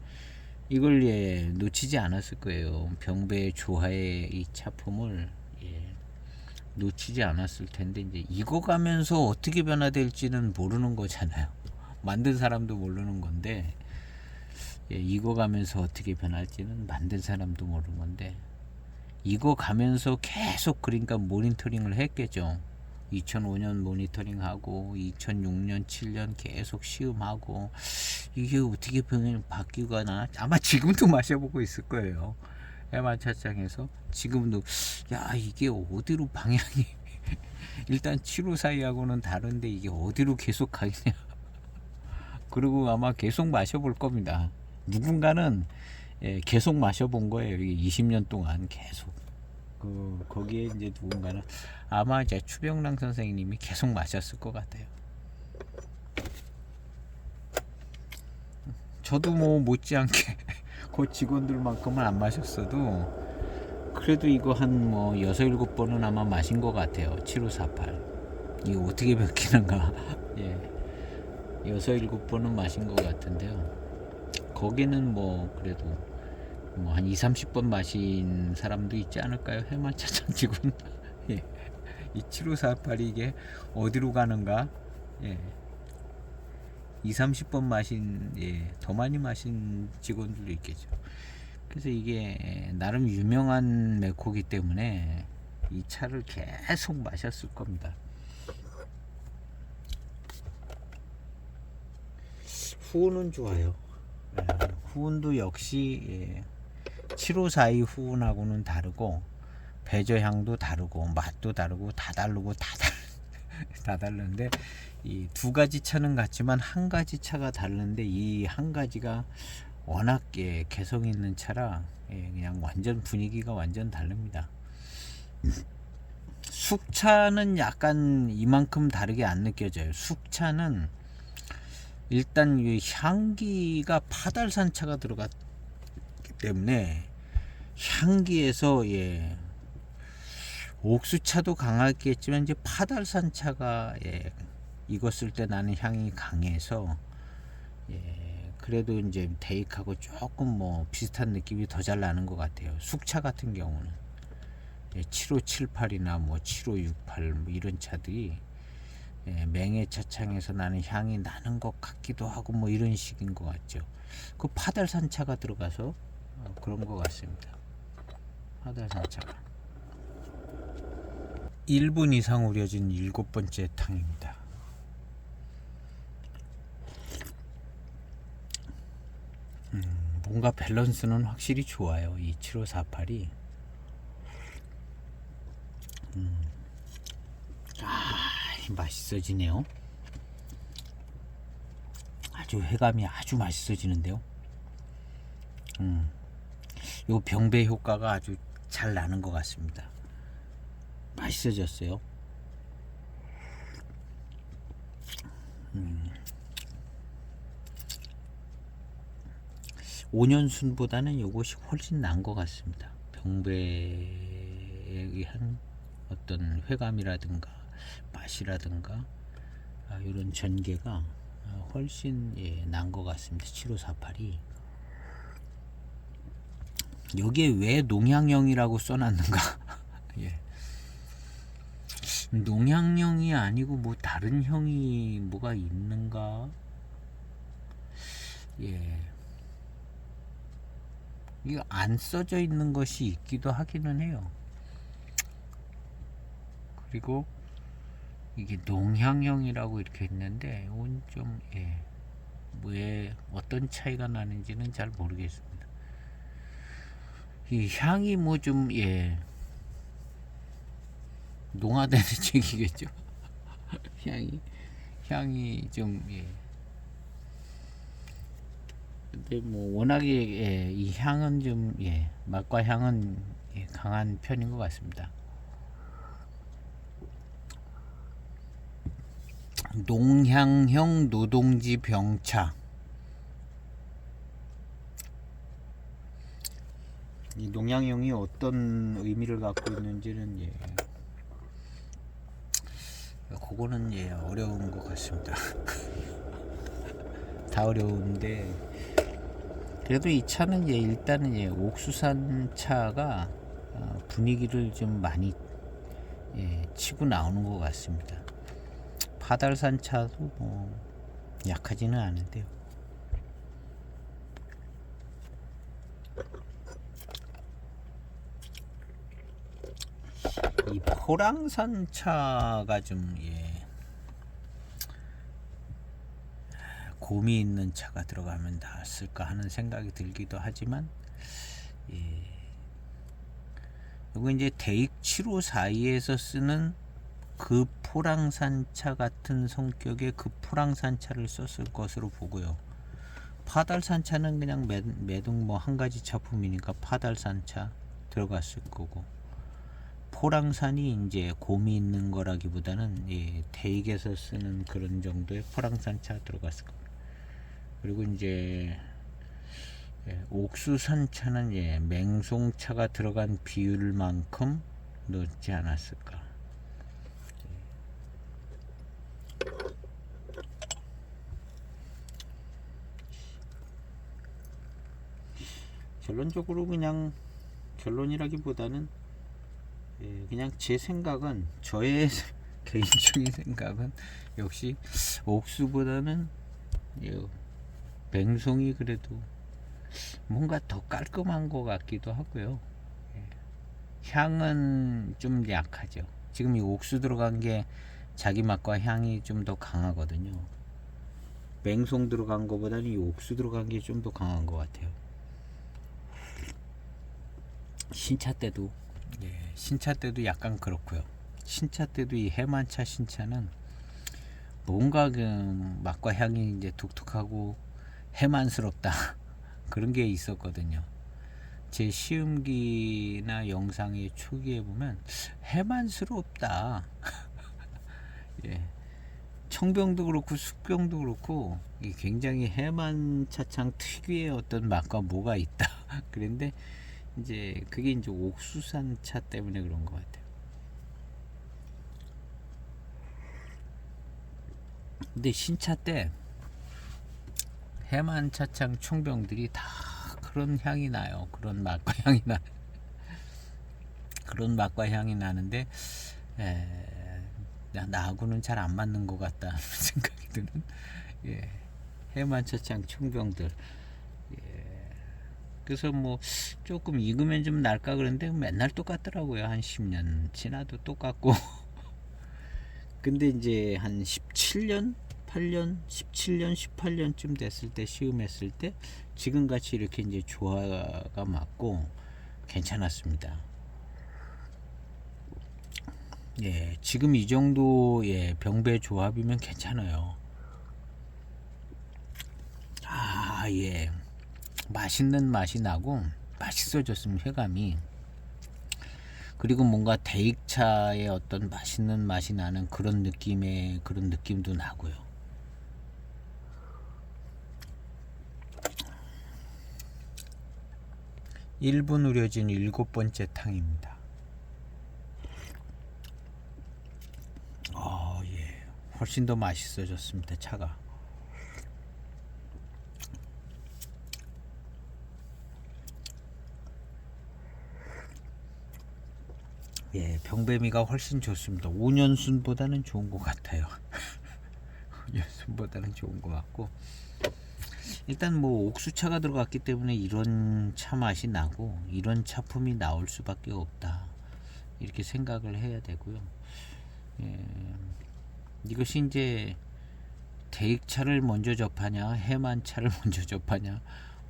이걸 놓치지 않았을 거예요. 병배 조화의 이 차품을 놓치지 않았을 텐데 이제 익어가면서 어떻게 변화될지는 모르는 거잖아요. 만든 사람도 모르는 건데 익어가면서 어떻게 변할지는 만든 사람도 모르는 건데 익어가면서 계속 그러니까 모니터링을 했겠죠. 2005년 모니터링하고 2006년 7년 계속 시음하고 이게 어떻게 바뀌거나 아마 지금도 마셔보고 있을 거예요. 해마차장에서 지금도 야 이게 어디로 방향이 일단 754하고는 다른데 이게 어디로 계속 가겠냐. 그리고 아마 계속 마셔볼 겁니다. 누군가는 계속 마셔본 거예요. 20년 동안 계속. 거기에 이제 누군가는 아마 이제 추병랑 선생님이 계속 마셨을 것 같아요. 저도 뭐 못지않게 그 직원들만큼은 안 마셨어도 그래도 이거 한 뭐 6, 7번은 아마 마신 것 같아요. 7548 이거 어떻게 바뀌는가. 예, 6, 7번은 마신 것 같은데요. 거기는 뭐 그래도 뭐 한 2, 30번 마신 사람도 있지 않을까요? 해마차장 직원. 예. 이 7548이 이게 어디로 가는가? 예. 2, 30번 마신, 더 많이 마신 직원들도 있겠죠. 그래서 이게 나름 유명한 메코기 때문에 이 차를 계속 마셨을 겁니다. 후운은 좋아요. 후운도 역시 7542 후운하고는 다르고 배저향도 다르고 맛도 다르고 다 다른데 이 두 가지 차는 같지만 한 가지 차가 다른데 이 한 가지가 워낙 개성 있는 차라 그냥 완전 분위기가 완전 다릅니다. 숙차는 약간 이만큼 다르게 안 느껴져요. 숙차는 일단 이 향기가 파달산차가 들어갔기 때문에 향기에서 옥수차도 강하겠지만 이제 파달산차가 익었을 때 나는 향이 강해서 그래도 이제 대익하고 조금 뭐 비슷한 느낌이 더 잘 나는 것 같아요. 숙차 같은 경우는 7578이나 뭐 7568 뭐 이런 차들이 맹해 차창에서 나는 향이 나는 것 같기도 하고 뭐 이런 식인 것 같죠. 그 파달산차가 들어가서 그런 것 같습니다. 파달산차가 1분 이상 우려진 7번째 탕입니다. 뭔가 밸런스는 확실히 좋아요. 이 7548이 맛있어지네요. 아주 회감이 아주 맛있어지는데요. 요 병배 효과가 아주 잘 나는 것 같습니다. 맛있어졌어요. 5년 순보다는 이것이 훨씬 난 것 같습니다. 병배에 의한 어떤 회감이라든가 맛이라든가 이런 전개가 훨씬 난 것 같습니다. 7548이 여기에 왜 농향형이라고 써놨는가? 농향형이 아니고 뭐 다른 형이 뭐가 있는가? 이거 안 써져 있는 것이 있기도 하기는 해요. 그리고 이게 농향형이라고 이렇게 있는데 이건 좀 왜 어떤 차이가 나는지는 잘 모르겠습니다. 이 향이 뭐 좀 농화되는 책이겠죠. 향이 좀 근데 뭐 워낙에 이 향은 좀 맛과 향은 강한 편인 것 같습니다. 농향형 노동지 병차. 이 농향형이 어떤 의미를 갖고 있는지는 그거는 어려운 것 같습니다. 다 어려운데 그래도 이 차는 일단은 옥수산 차가 분위기를 좀 많이 치고 나오는 것 같습니다. 파달산 차도 뭐 약하지는 않은데요. 이 포랑산 차가 좀 곰이 있는 차가 들어가면 낫을까 하는 생각이 들기도 하지만, 이거 이제 대익 754에서 쓰는 그 포랑산차 같은 성격의 그 포랑산차를 썼을 것으로 보고요. 파달산차는 그냥 매동 뭐 한 가지 작품이니까 파달산차 들어갔을 거고, 포랑산이 이제 곰이 있는 거라기보다는 대익에서 쓰는 그런 정도의 포랑산차 들어갔을 겁니다. 그리고 이제 옥수산차는 맹송차가 들어간 비율만큼 넣지 않았을까. 결론적으로 그냥 결론이라기보다는 그냥 제 생각은, 저의 개인적인 생각은 역시 옥수보다는 맹송이 그래도 뭔가 더 깔끔한 것 같기도 하고요. 향은 좀 약하죠. 지금 이 옥수 들어간 게 자기 맛과 향이 좀 더 강하거든요. 맹송 들어간 것보다는 이 옥수 들어간 게 좀 더 강한 것 같아요. 신차 때도 약간 그렇고요. 신차 때도 이 해만차 신차는 뭔가 그 맛과 향이 이제 독특하고 해만스럽다 그런 게 있었거든요. 제 시음기나 영상의 초기에 보면 해만스럽다. 청병도 그렇고 숙병도 그렇고 굉장히 해만 차창 특유의 어떤 맛과 뭐가 있다. 그런데 이제 그게 이제 옥수산 차 때문에 그런 것 같아요. 근데 신차 때 해만 차창 총병들이 다 그런 향이 나요. 그런 맛과 향이 나. 그런 맛과 향이 나는데 나하고는 잘 안 맞는 것 같다 생각이 드는 해만 차창 총병들. 그래서 뭐 조금 익으면 좀 날까 그런데 맨날 똑같더라고요. 한 10년 지나도 똑같고. 근데 이제 한 17년 18년쯤 됐을 때 시음했을 때 지금같이 이렇게 이제 조화가 맞고 괜찮았습니다. 지금 이 정도 병배 조합이면 괜찮아요. 맛있는 맛이 나고 맛있어졌으면 쾌감이. 그리고 뭔가 대익차의 어떤 맛있는 맛이 나는 그런 느낌도 나고요. 일본 우려진 7번째 탕입니다. 훨씬 더 맛있어졌습니다. 차가. 병배미가 훨씬 좋습니다. 5년순보다는 좋은 것 같아요. 5년순보다는 좋은 것 같고, 일단 뭐 옥수차가 들어갔기 때문에 이런 차 맛이 나고 이런 차품이 나올 수밖에 없다, 이렇게 생각을 해야 되고요. 이것이 이제 대익차를 먼저 접하냐 해만차를 먼저 접하냐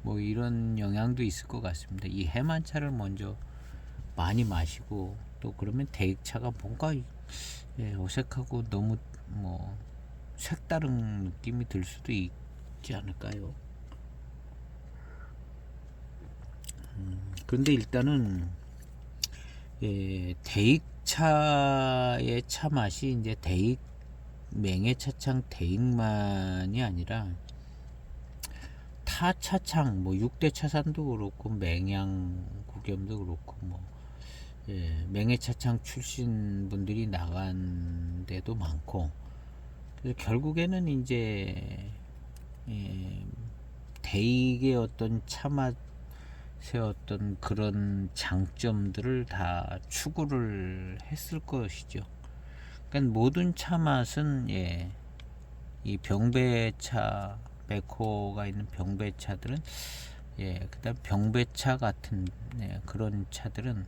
뭐 이런 영향도 있을 것 같습니다. 이 해만차를 먼저 많이 마시고 또 그러면 대익차가 뭔가 어색하고 너무 뭐 색다른 느낌이 들 수도 있지 않을까요? 그런데 일단은 대익차의 차 맛이 이제 대익 맹해차창 대익만이 아니라 타 차창 뭐 6대 차산도 그렇고 맹양 구겸도 그렇고 뭐 맹해차창 출신 분들이 나간 데도 많고, 그래서 결국에는 이제 대익의 어떤 차맛의 어떤 그런 장점들을 다 추구를 했을 것이죠. 그러니까 모든 차 맛은 이 병배차, 백호가 있는 병배차들은 그다음 병배차 같은 그런 차들은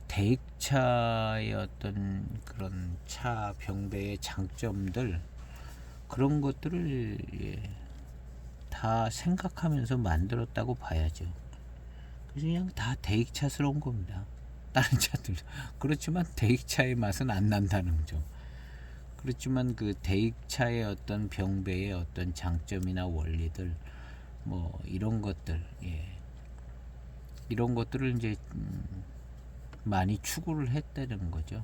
대익차의 어떤 그런 차 병배의 장점들, 그런 것들을 다 생각하면서 만들었다고 봐야죠. 그래서 그냥 다 대익차스러운 겁니다. 다른 차들 그렇지만 대익차의 맛은 안 난다는 점. 그렇지만 그 대익차의 어떤 병배의 어떤 장점이나 원리들, 뭐 이런 것들, 이런 것들을 이제 많이 추구를 했다는 거죠.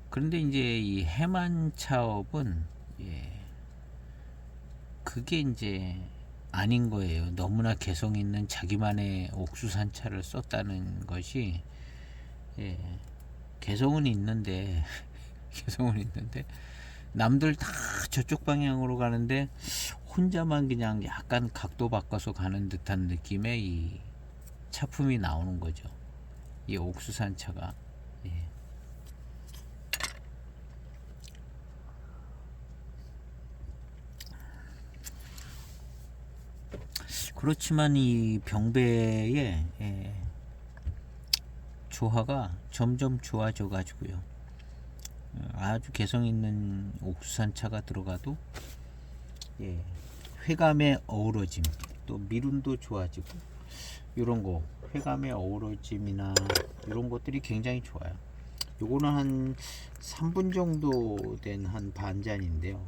그런데 이제 이 해만 차업은 그게 이제 아닌 거예요. 너무나 개성 있는 자기만의 옥수산차를 썼다는 것이, 개성은 있는데 개성은 있는데 남들 다 저쪽 방향으로 가는데 혼자만 그냥 약간 각도 바꿔서 가는 듯한 느낌의 이 차품이 나오는 거죠. 이 옥수산차가. 그렇지만 이 병배의 조화가 점점 좋아져 가지고요, 아주 개성 있는 옥수산차가 들어가도 회감의 어우러짐, 또 미룬도 좋아지고, 이런 거 회감의 어우러짐이나 이런 것들이 굉장히 좋아요. 요거는 한 3분 정도 된 한 반잔인데요,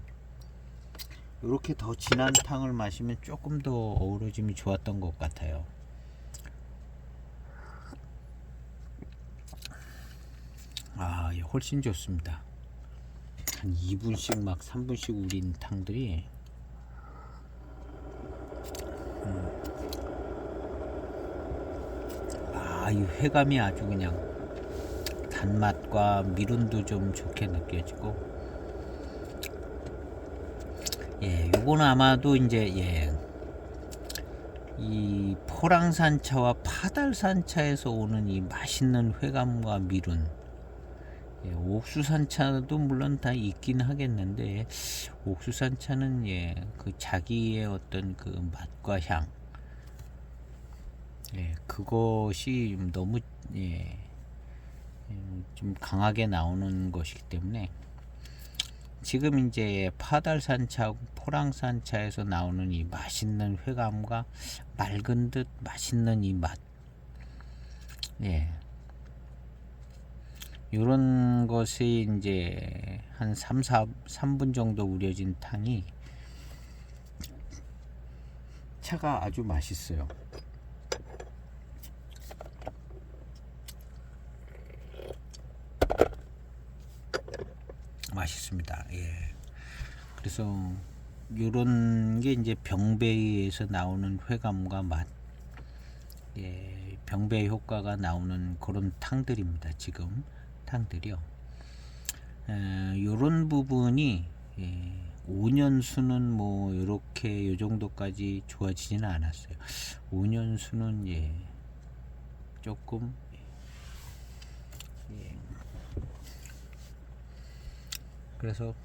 이렇게 더 진한 탕을 마시면 조금 더 어우러짐이 좋았던 것 같아요. 훨씬 좋습니다. 한 2분씩 막 3분씩 우린 탕들이 이 회감이 아주 그냥 단맛과 미룬도 좀 좋게 느껴지고, 요거는 아마도 이제 이 포랑산차와 파달산차에서 오는 이 맛있는 회감과 미룬, 옥수산차도 물론 다 있긴 하겠는데, 옥수산차는 그 자기의 어떤 그 맛과 향, 그것이 너무 좀 강하게 나오는 것이기 때문에, 지금 이제 파달산차, 포랑산차에서 나오는 이 맛있는 회감과 맑은 듯 맛있는 이 맛, 요런 것이 이제 한 3분 정도 우려진 탕이 차가 아주 맛있어요. 맛있습니다. 그래서 요런 게 이제 병배에서 나오는 회감과 맛, 병배 효과가 나오는 그런 탕들입니다. 지금 탕들이요. 요런 부분이 5년수는 뭐 요렇게 요 정도까지 좋아지지는 않았어요. 5년수는 조금 그래서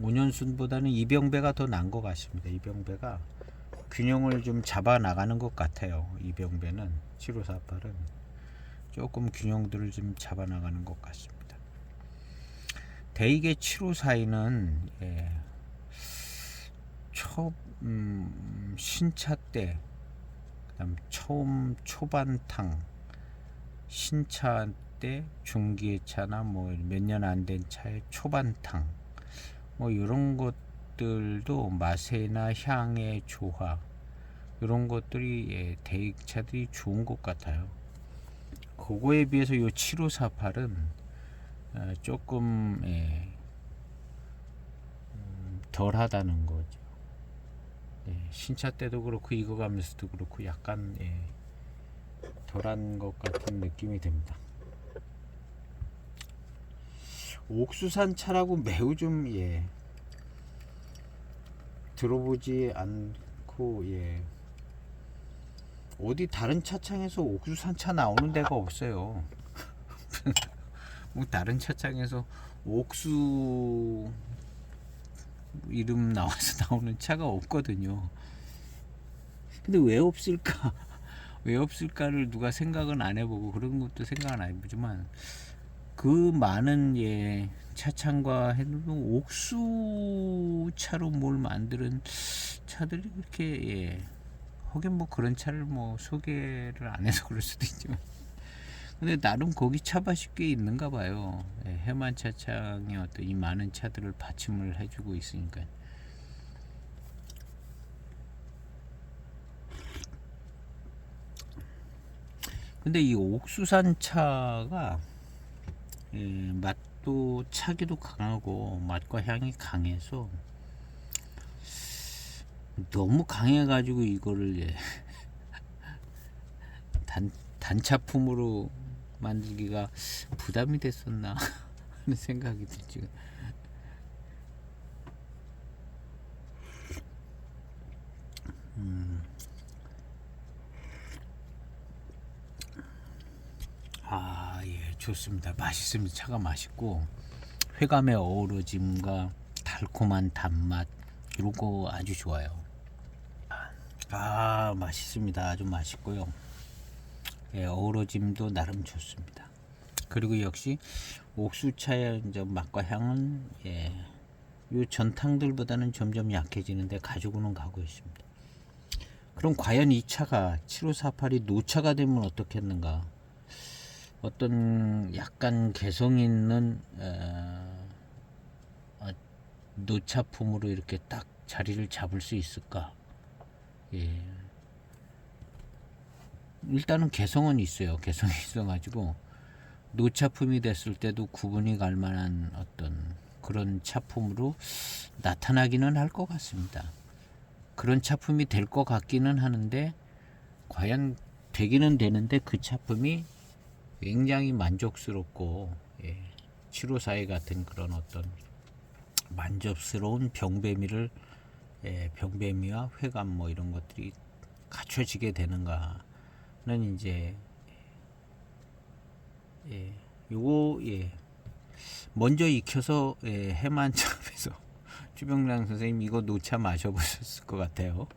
5년순보다는 이병배가 더 나은 것 같습니다. 이병배가 균형을 좀 잡아 나가는 것 같아요. 이병배는 7548은 조금 균형들을 좀 잡아 나가는 것 같습니다. 대익의 7542는 신차 때, 그다음 처음 초반탕, 신차 때 중기의 차나 뭐 몇 년 안 된 차의 초반탕, 뭐 이런 것들도 맛이나 향의 조화, 이런 것들이 대익차들이 좋은 것 같아요. 그거에 비해서 요 7548은 조금 덜하다는 거죠. 신차 때도 그렇고 이거 가면서도 그렇고 약간 덜한 것 같은 느낌이 듭니다. 옥수산 차라고 매우 좀 들어보지 않고, 어디 다른 차창에서 옥수산 차 나오는 데가 없어요. 뭐 다른 차창에서 옥수 이름 나와서 나오는 차가 없거든요. 근데 왜 없을까? 왜 없을까를 누가 생각은 안 해보고 그런 것도 생각 안 해보지만 그 많은 차창과 해도 옥수차로 뭘 만드는 차들이 그렇게 하긴 뭐 그런 차를 뭐 소개를 안 해서 그럴 수도 있지만 근데 나름 거기 차밭이 꽤 있는가 봐요. 해만 차창의 어떤 이 많은 차들을 받침을 해주고 있으니까. 근데 이 옥수산 차가 맛도 차기도 강하고 맛과 향이 강해서 너무 강해가지고 이거를 단차품으로 만들기가 부담이 됐었나 하는 생각이 들죠. 좋습니다. 맛있습니다. 차가 맛있고 회감의 어우러짐과 달콤한 단맛 이런 거 아주 좋아요. 맛있습니다. 아주 맛있고요. 어우러짐도 나름 좋습니다. 그리고 역시 옥수차의 이제 맛과 향은 요 전탕들보다는 점점 약해지는데 가지고는 가고 있습니다. 그럼 과연 이 차가 7548이 노차가 되면 어떻겠는가? 어떤 약간 개성 있는 노차품으로 이렇게 딱 자리를 잡을 수 있을까? 일단은 개성은 있어요. 개성이 있어가지고 노차품이 됐을 때도 구분이 갈 만한 어떤 그런 차품으로 나타나기는 할 것 같습니다. 그런 차품이 될 것 같기는 하는데 과연 되기는 되는데 그 차품이 굉장히 만족스럽고 754의 같은 그런 어떤 만족스러운 병배미를 병배미와 회감 뭐 이런 것들이 갖춰지게 되는가는 이제 요거 먼저 익혀서 해만점에서 주병랑 선생님 이거 노차 마셔보셨을 것 같아요.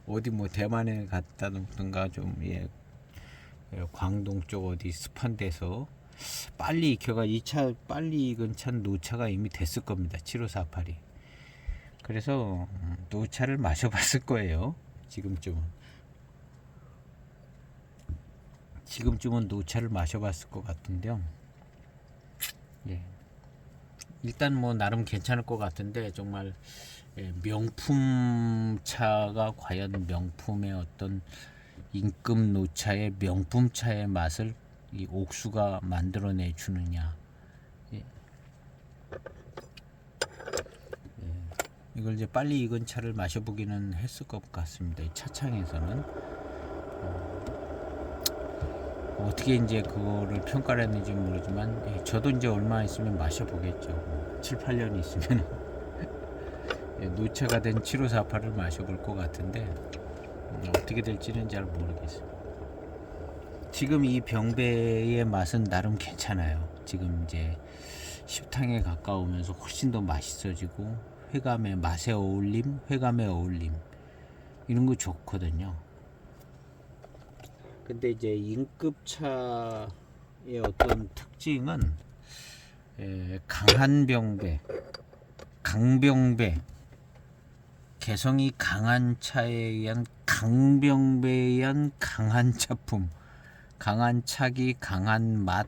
어디 뭐 대만에 갔다던가 좀 광동 쪽 어디 습한 데서 빨리 익혀가 이 차 빨리 익은 차 노차가 이미 됐을 겁니다. 7548이. 그래서 노차를 마셔봤을 거예요. 지금쯤은 노차를 마셔봤을 것 같은데요. 일단 뭐 나름 괜찮을 것 같은데 정말 명품 차가 과연 명품의 어떤 임급 노차의 명품 차의 맛을 이 옥수가 만들어내 주느냐. 이걸 이제 빨리 익은 차를 마셔보기는 했을 것 같습니다. 이 차창에서는 어떻게 이제 그거를 평가를 했는지 모르지만 저도 이제 얼마 있으면 마셔보겠죠. 7, 8년 있으면 노차가 된 7548을 마셔볼 것 같은데 어떻게 될지는 잘 모르겠어요. 지금 이 병배의 맛은 나름 괜찮아요. 지금 이제 십탕에 가까우면서 훨씬 더 맛있어지고 회감의 맛의 어울림, 회감의 어울림 이런 거 좋거든요. 근데 이제 인급차의 어떤 특징은 강한 병배, 강병배, 개성이 강한 차에 의한 강병배에 의한 강한 차품, 강한 차기, 강한 맛,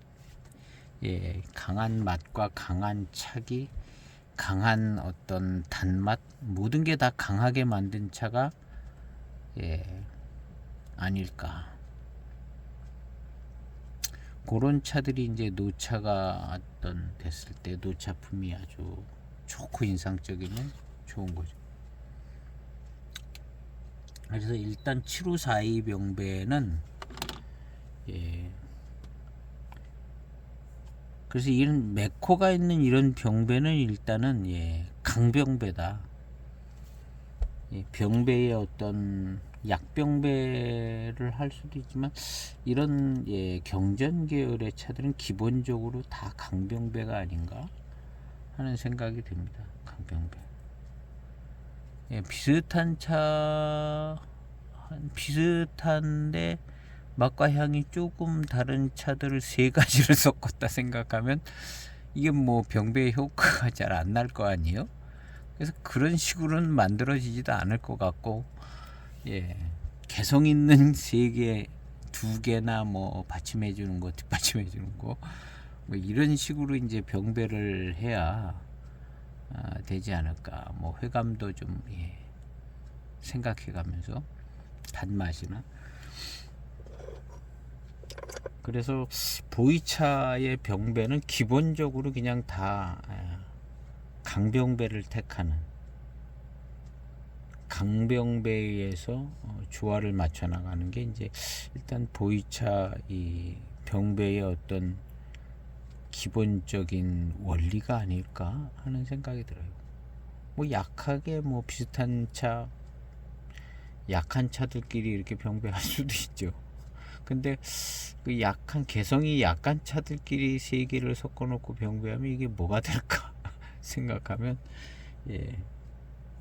강한 맛과 강한 차기, 강한 어떤 단맛, 모든 게 다 강하게 만든 차가 아닐까. 그런 차들이 이제 노차가 어떤 됐을 때 노차품이 아주 좋고 인상적이면 좋은 거죠. 그래서 일단 7542 병배는 그래서 이런 메코가 있는 이런 병배는 일단은 강병배다. 병배의 어떤 약병배를 할 수도 있지만 이런 경전 계열의 차들은 기본적으로 다 강병배가 아닌가 하는 생각이 듭니다. 강병배. 비슷한 차하고 한 비슷한데 맛과 향이 조금 다른 차들을 세 가지를 섞었다 생각하면 이게 뭐 병배의 효과가 잘 안 날 거 아니에요? 그래서 그런 식으로는 만들어지지도 않을 것 같고, 예, 개성 있는 세 개, 두 개나 뭐 받침해 주는 거, 뒷받침해 주는 거, 뭐 이런 식으로 이제 병배를 해야 되지 않을까. 뭐 회감도 좀 생각해 가면서 단맛이나. 그래서 보이차의 병배는 기본적으로 그냥 다 강병배를 택하는, 강병배에서 조화를 맞춰 나가는 게 이제 일단 보이차 이 병배의 어떤 기본적인 원리가 아닐까 하는 생각이 들어요. 뭐 약하게 뭐 비슷한 차, 약한 차들끼리 이렇게 병배할 수도 있죠. 근데 그 약한, 개성이 약한 차들끼리 세 개를 섞어 놓고 병배하면 이게 뭐가 될까 생각하면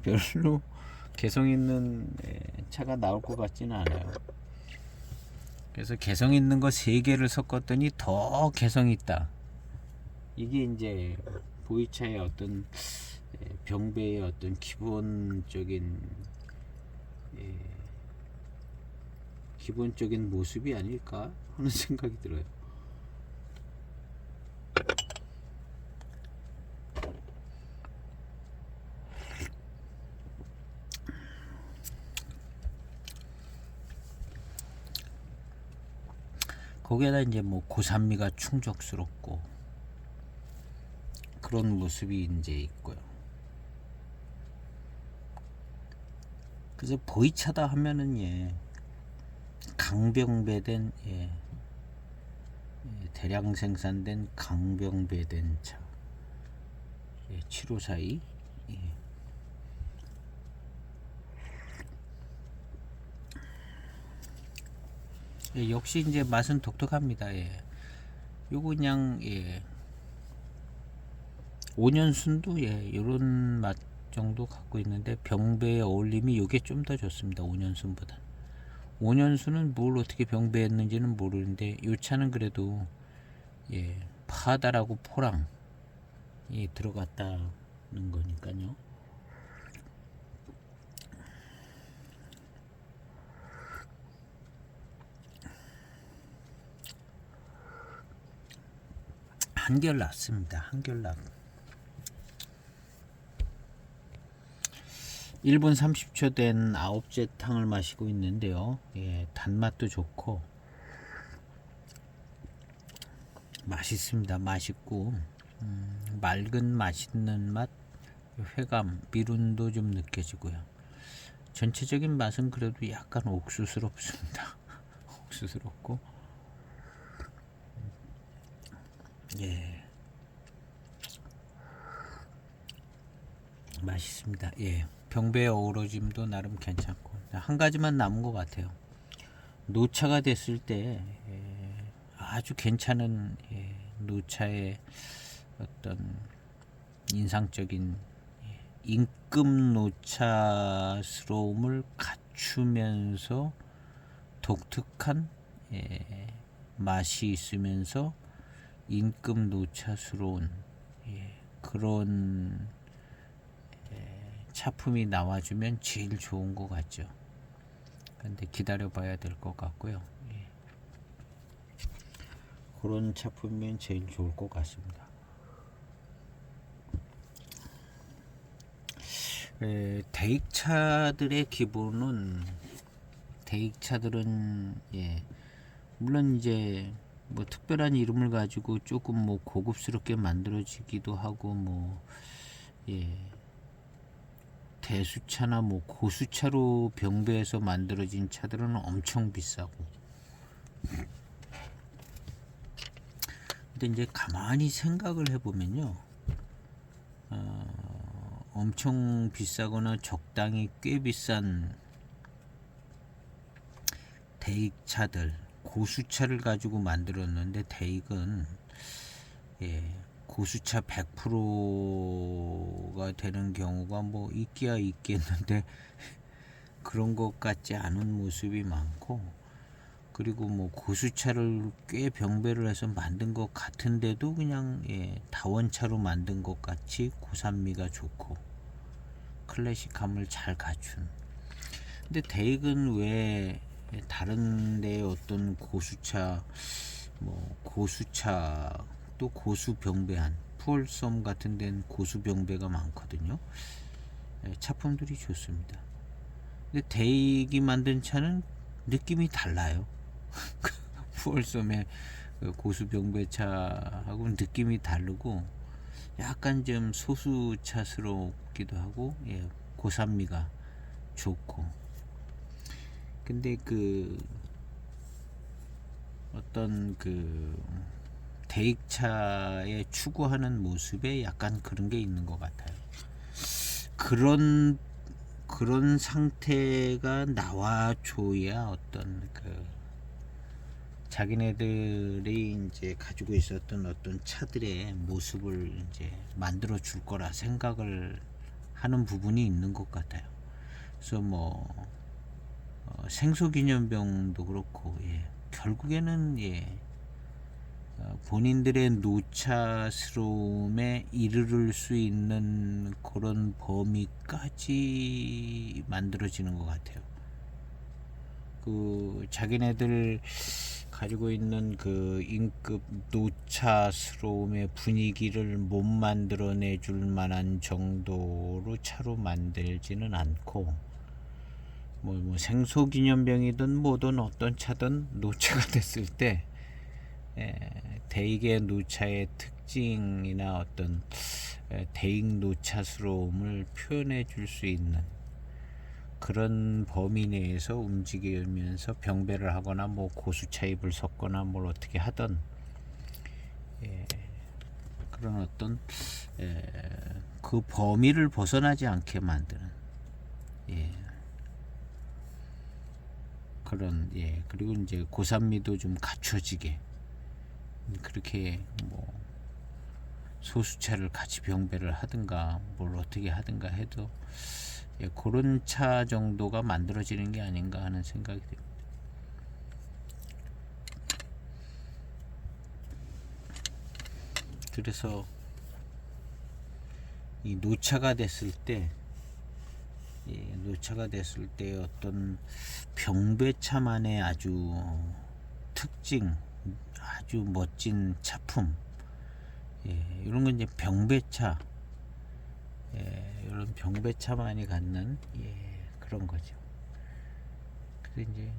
별로 개성 있는 차가 나올 것 같지는 않아요. 그래서 개성 있는 거 세 개를 섞었더니 더 개성 있다. 이게 이제 보이차의 어떤 병배의 어떤 기본적인 모습이 아닐까 하는 생각이 들어요. 거기에다 이제 뭐 고산미가 충족스럽고 그런 모습이 이제 있고요. 그래서 보이차다 하면은 강병배된 대량 생산된 강병배된 차 7542 역시 이제 맛은 독특합니다. 요거 그냥 5년순도 요런 맛 정도 갖고 있는데 병배의 어울림이 요게 좀 더 좋습니다. 5년순보다. 5년순은 뭘 어떻게 병배했는지는 모르는데 요 차는 그래도 파다라고 포랑이 들어갔다는 거니까요. 한결 낫습니다. 한결 낫. 1분 30초 된 9째 탕을 마시고 있는데요. 단맛도 좋고 맛있습니다. 맛있고 맑은 맛있는 맛, 회감, 미룬도 좀 느껴지고요. 전체적인 맛은 그래도 약간 옥수스럽습니다. 옥수스럽고 맛있습니다. 병배의 어우러짐도 나름 괜찮고 한 가지만 남은 것 같아요. 노차가 됐을 때 아주 괜찮은 노차의 어떤 인상적인 임금 노차스러움을 갖추면서 독특한 맛이 있으면서 임금 노차스러운 그런 차품이 나와주면 제일 좋은 것 같죠. 근데 기다려 봐야 될 것 같고요. 그런 차품이면 제일 좋을 것 같습니다. 대익차들의 기본은, 대익차들은 물론 이제 뭐 특별한 이름을 가지고 조금 뭐 고급스럽게 만들어지기도 하고 뭐 대수차나 뭐 고수차로 병배해서 만들어진 차들은 엄청 비싸고, 근데 이제 가만히 생각을 해보면요, 엄청 비싸거나 적당히 꽤 비싼 대익차들, 고수차를 가지고 만들었는데 대익은 고수차 100%가 되는 경우가 뭐 있기야 있겠는데 그런 것 같지 않은 모습이 많고, 그리고 뭐 고수차를 꽤 병배를 해서 만든 것 같은데도 그냥 다원차로 만든 것 같이 고산미가 좋고 클래식함을 잘 갖춘. 근데 대익은 왜 다른 데 어떤 고수차, 뭐 고수차 또 고수병배한 푸얼섬 같은 데는 고수병배가 많거든요. 차품들이 좋습니다. 근데 대익이 만든 차는 느낌이 달라요. 푸얼섬의 고수병배차하고 느낌이 다르고 약간 좀 소수차스럽기도 하고 고산미가 좋고. 근데 그 어떤 그 대익차에 추구하는 모습에 약간 그런 게 있는 것 같아요. 그런 상태가 나와줘야 어떤 그 자기네들이 이제 가지고 있었던 어떤 차들의 모습을 이제 만들어 줄 거라 생각을 하는 부분이 있는 것 같아요. 그래서 뭐 생소기념병도 그렇고 결국에는 본인들의 노차스러움에 이르를 수 있는 그런 범위까지 만들어지는 것 같아요. 그 자기네들 가지고 있는 그 인급 노차스러움의 분위기를 못 만들어내 줄 만한 정도로 차로 만들지는 않고, 뭐 생소기념병이든 뭐든 어떤 차든 노차가 됐을 때 대익의 노차의 특징이나 어떤 대익 노차스러움을 표현해 줄 수 있는 그런 범위 내에서 움직이면서 병배를 하거나 뭐 고수차입을 섞거나 뭘 어떻게 하던 그런 어떤 그 범위를 벗어나지 않게 만드는 그런 그리고 이제 고산미도 좀 갖춰지게 그렇게 뭐 소수차를 같이 병배를 하든가 뭘 어떻게 하든가 해도 그런 차 정도가 만들어지는 게 아닌가 하는 생각이 듭니다. 그래서 이 노차가 됐을 때 어떤 병배차만의 아주 특징, 아주 멋진 차품, 이런 건 이제 병배차, 이런 병배차만이 갖는 그런 거죠. 그래서 이제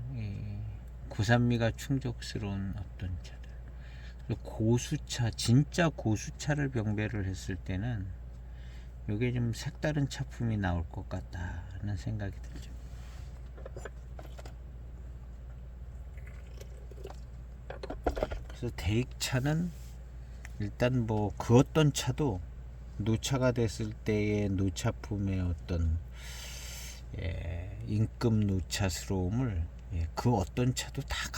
고산미가 충족스러운 어떤 차들. 고수차, 진짜 고수차를 병배를 했을 때는 이게 좀 색다른 차품이 나올 것 같다는 생각이 들죠. 그래서 대익차는 일단 뭐 그 어떤 차도 노차가 됐을 때의 노차품의 어떤 인급 노차스러움을 그 어떤 차도 다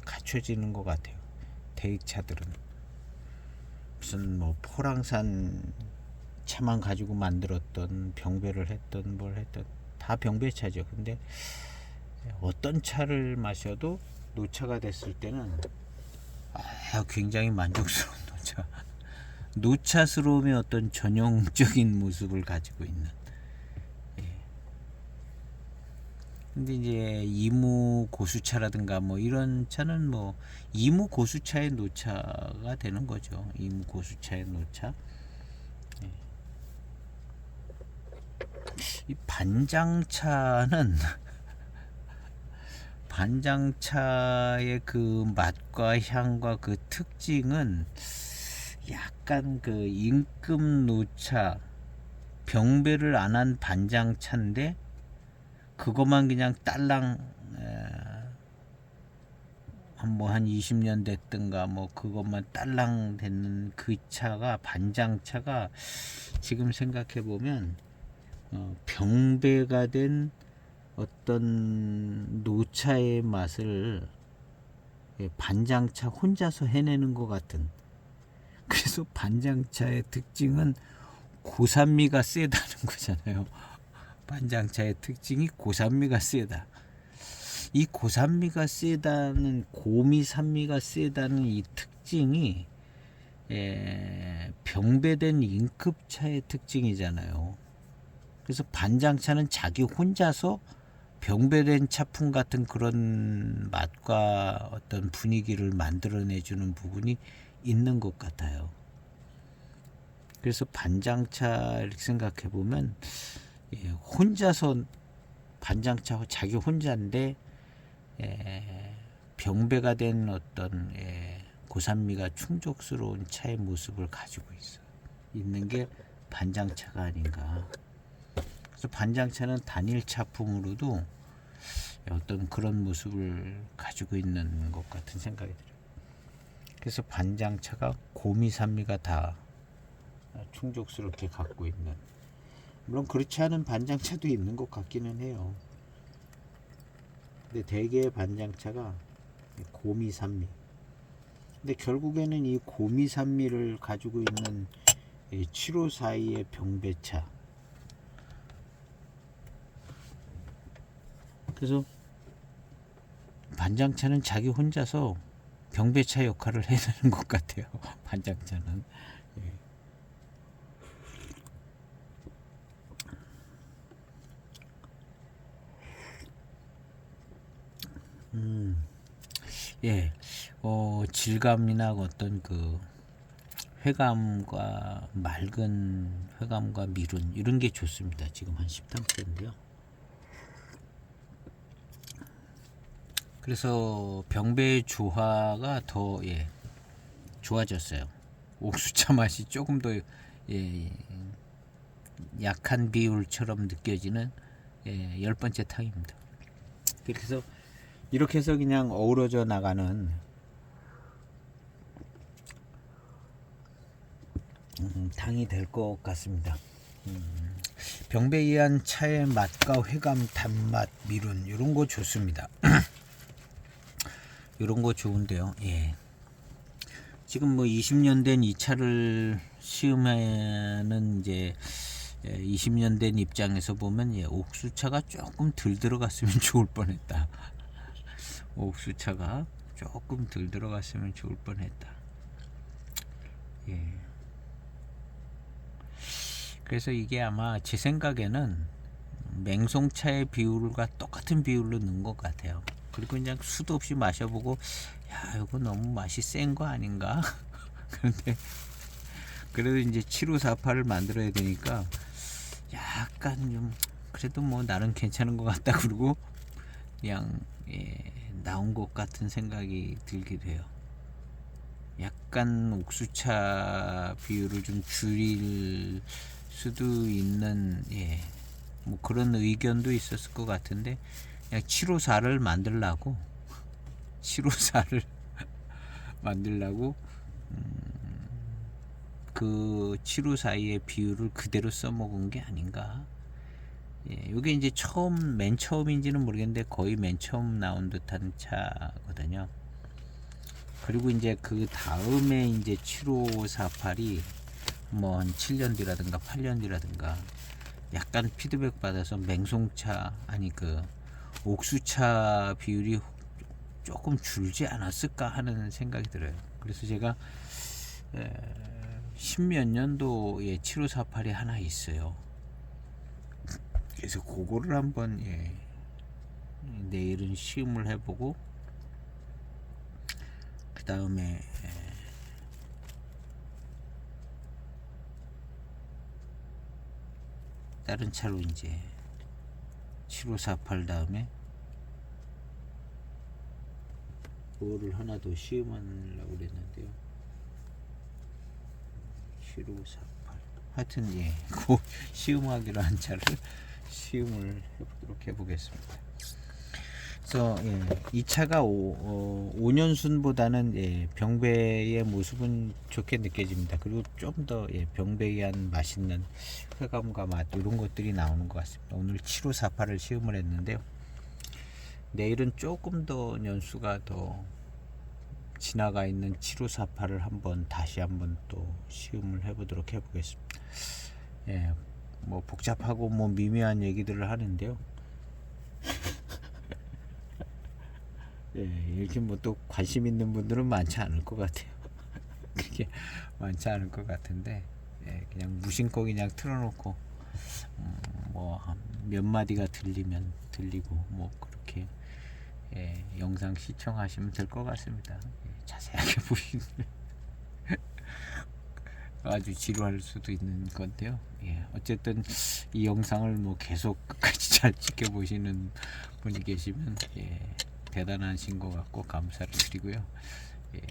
갖춰지는 것 같아요. 대익차들은 무슨 뭐 포랑산 차만 가지고 만들었던 병배를 했던 뭘 했던 다 병배차죠. 근데 어떤 차를 마셔도 노차가 됐을 때는 굉장히 만족스러운 노차, 노차스러움의 어떤 전형적인 모습을 가지고 있는. 근데 이제 이무 고수차라든가 뭐 이런 차는 뭐 이무 고수차의 노차가 되는 거죠. 이무 고수차의 노차. 이 반장차는 반장차의 그 맛과 향과 그 특징은 약간 그 임금 노차, 병배를 안 한 반장차인데 그것만 그냥 딸랑 한 20년 됐든가 뭐 그것만 딸랑 됐는 그 차가 반장차가 지금 생각해 보면 병배가 된 어떤 노차의 맛을 반장차 혼자서 해내는 것 같은. 그래서 반장차의 특징은 고산미가 세다는 거잖아요. 반장차의 특징이 고산미가 세다. 이 고산미가 세다는, 고미산미가 세다는 이 특징이 병배된 인급차의 특징이잖아요. 그래서 반장차는 자기 혼자서 병배된 차풍 같은 그런 맛과 어떤 분위기를 만들어내주는 부분이 있는 것 같아요. 그래서 반장차 이렇게 생각해 보면 혼자서 반장차 자기 혼자인데 병배가 된 어떤 고산미가 충족스러운 차의 모습을 가지고 있는 게 반장차가 아닌가. 그래서 반장차는 단일 차품으로도 어떤 그런 모습을 가지고 있는 것 같은 생각이 들어요. 그래서 반장차가 고미산미가 다 충족스럽게 갖고 있는, 물론 그렇지 않은 반장차도 있는 것 같기는 해요. 근데 대개의 반장차가 고미산미. 근데 결국에는 이 고미산미를 가지고 있는 754의 병배차. 그래서 반장차는 자기 혼자서 병배차 역할을 해야 되는 것 같아요. 반장차는. 질감이나 어떤 그 회감과 맑은 회감과 미룬 이런 게 좋습니다. 지금 한 10단계인데요. 그래서 병배의 조화가 더 좋아졌어요. 옥수차 맛이 조금 더 약한 비율처럼 느껴지는 10번째 탕입니다. 그래서 이렇게 해서 그냥 어우러져 나가는 탕이 될 것 같습니다. 병배에 의한 차의 맛과 회감, 단맛, 미룬 이런 거 좋습니다. 이런 거 좋은데요. 지금 뭐 20년 된 이 차를 시음하는 이제 20년 된 입장에서 보면 옥수차가 조금 덜 들어갔으면 좋을 뻔했다. 옥수차가 조금 덜 들어갔으면 좋을 뻔했다. 그래서 이게 아마 제 생각에는 맹송차의 비율과 똑같은 비율로 넣은 것 같아요. 그리고 그냥 수도 없이 마셔보고, 야, 이거 너무 맛이 센 거 아닌가? 그런데 그래도 이제 7548을 만들어야 되니까 약간 좀 그래도 뭐 나름 괜찮은 것 같다. 그러고 그냥 나온 것 같은 생각이 들기도 해요. 약간 옥수차 비율을 좀 줄일 수도 있는 뭐 그런 의견도 있었을 것 같은데, 그냥 754를 만들라고 754를 만들라고 그 754의 비율을 그대로 써먹은 게 아닌가. 이게 이제 맨 처음인지는 모르겠는데 거의 맨 처음 나온 듯한 차거든요. 그리고 이제 그 다음에 이제 7548이 뭐 한 7년 뒤라든가 8년 뒤라든가 약간 피드백 받아서 맹송차, 아니 그 옥수차 비율이 조금 줄지 않았을까 하는 생각이 들어요. 그래서 제가 10몇 년도에 7548이 하나 있어요. 그래서 그거를 한번 내일은 시음을 해보고, 그 다음에 다른 차로 이제 7548 다음에 그거를 하나 더 시음하려고 그랬는데요. 7548 하여튼 그 시음하기로 한 차를 시음을 해보겠습니다. 그래서 이 차가 5년순보다는 병배의 모습은 좋게 느껴집니다. 그리고 좀 더 병배에 의한 맛있는 회감과 맛 이런 것들이 나오는 것 같습니다. 오늘 7548을 시음을 했는데요. 내일은 조금 더 연수가 더 지나가 있는 7548을 다시 한번 또 시음을 해보도록 해보겠습니다. 뭐 복잡하고 뭐 미묘한 얘기들을 하는데요. 예, 이렇게 뭐 또 관심 있는 분들은 많지 않을 것 같아요. 그게 많지 않을 것 같은데, 예, 그냥 무심코 그냥 틀어놓고 뭐 몇 마디가 들리면 들리고 뭐 그렇게, 예, 영상 시청하시면 될 것 같습니다. 예, 자세하게 보시면 아주 지루할 수도 있는 건데요. 예, 어쨌든 이 영상을 뭐 계속 끝까지 잘 지켜보시는 분이 계시면, 예, 대단하신 것 같고 감사를 드리고요. 예,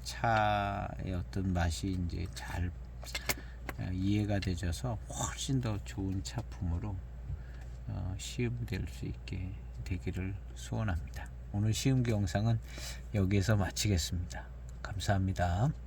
차의 어떤 맛이 이제 잘 이해가 되셔서 훨씬 더 좋은 차품으로 시음될 수 있게 되기를 소원합니다. 오늘 시음기 영상은 여기에서 마치겠습니다. 감사합니다.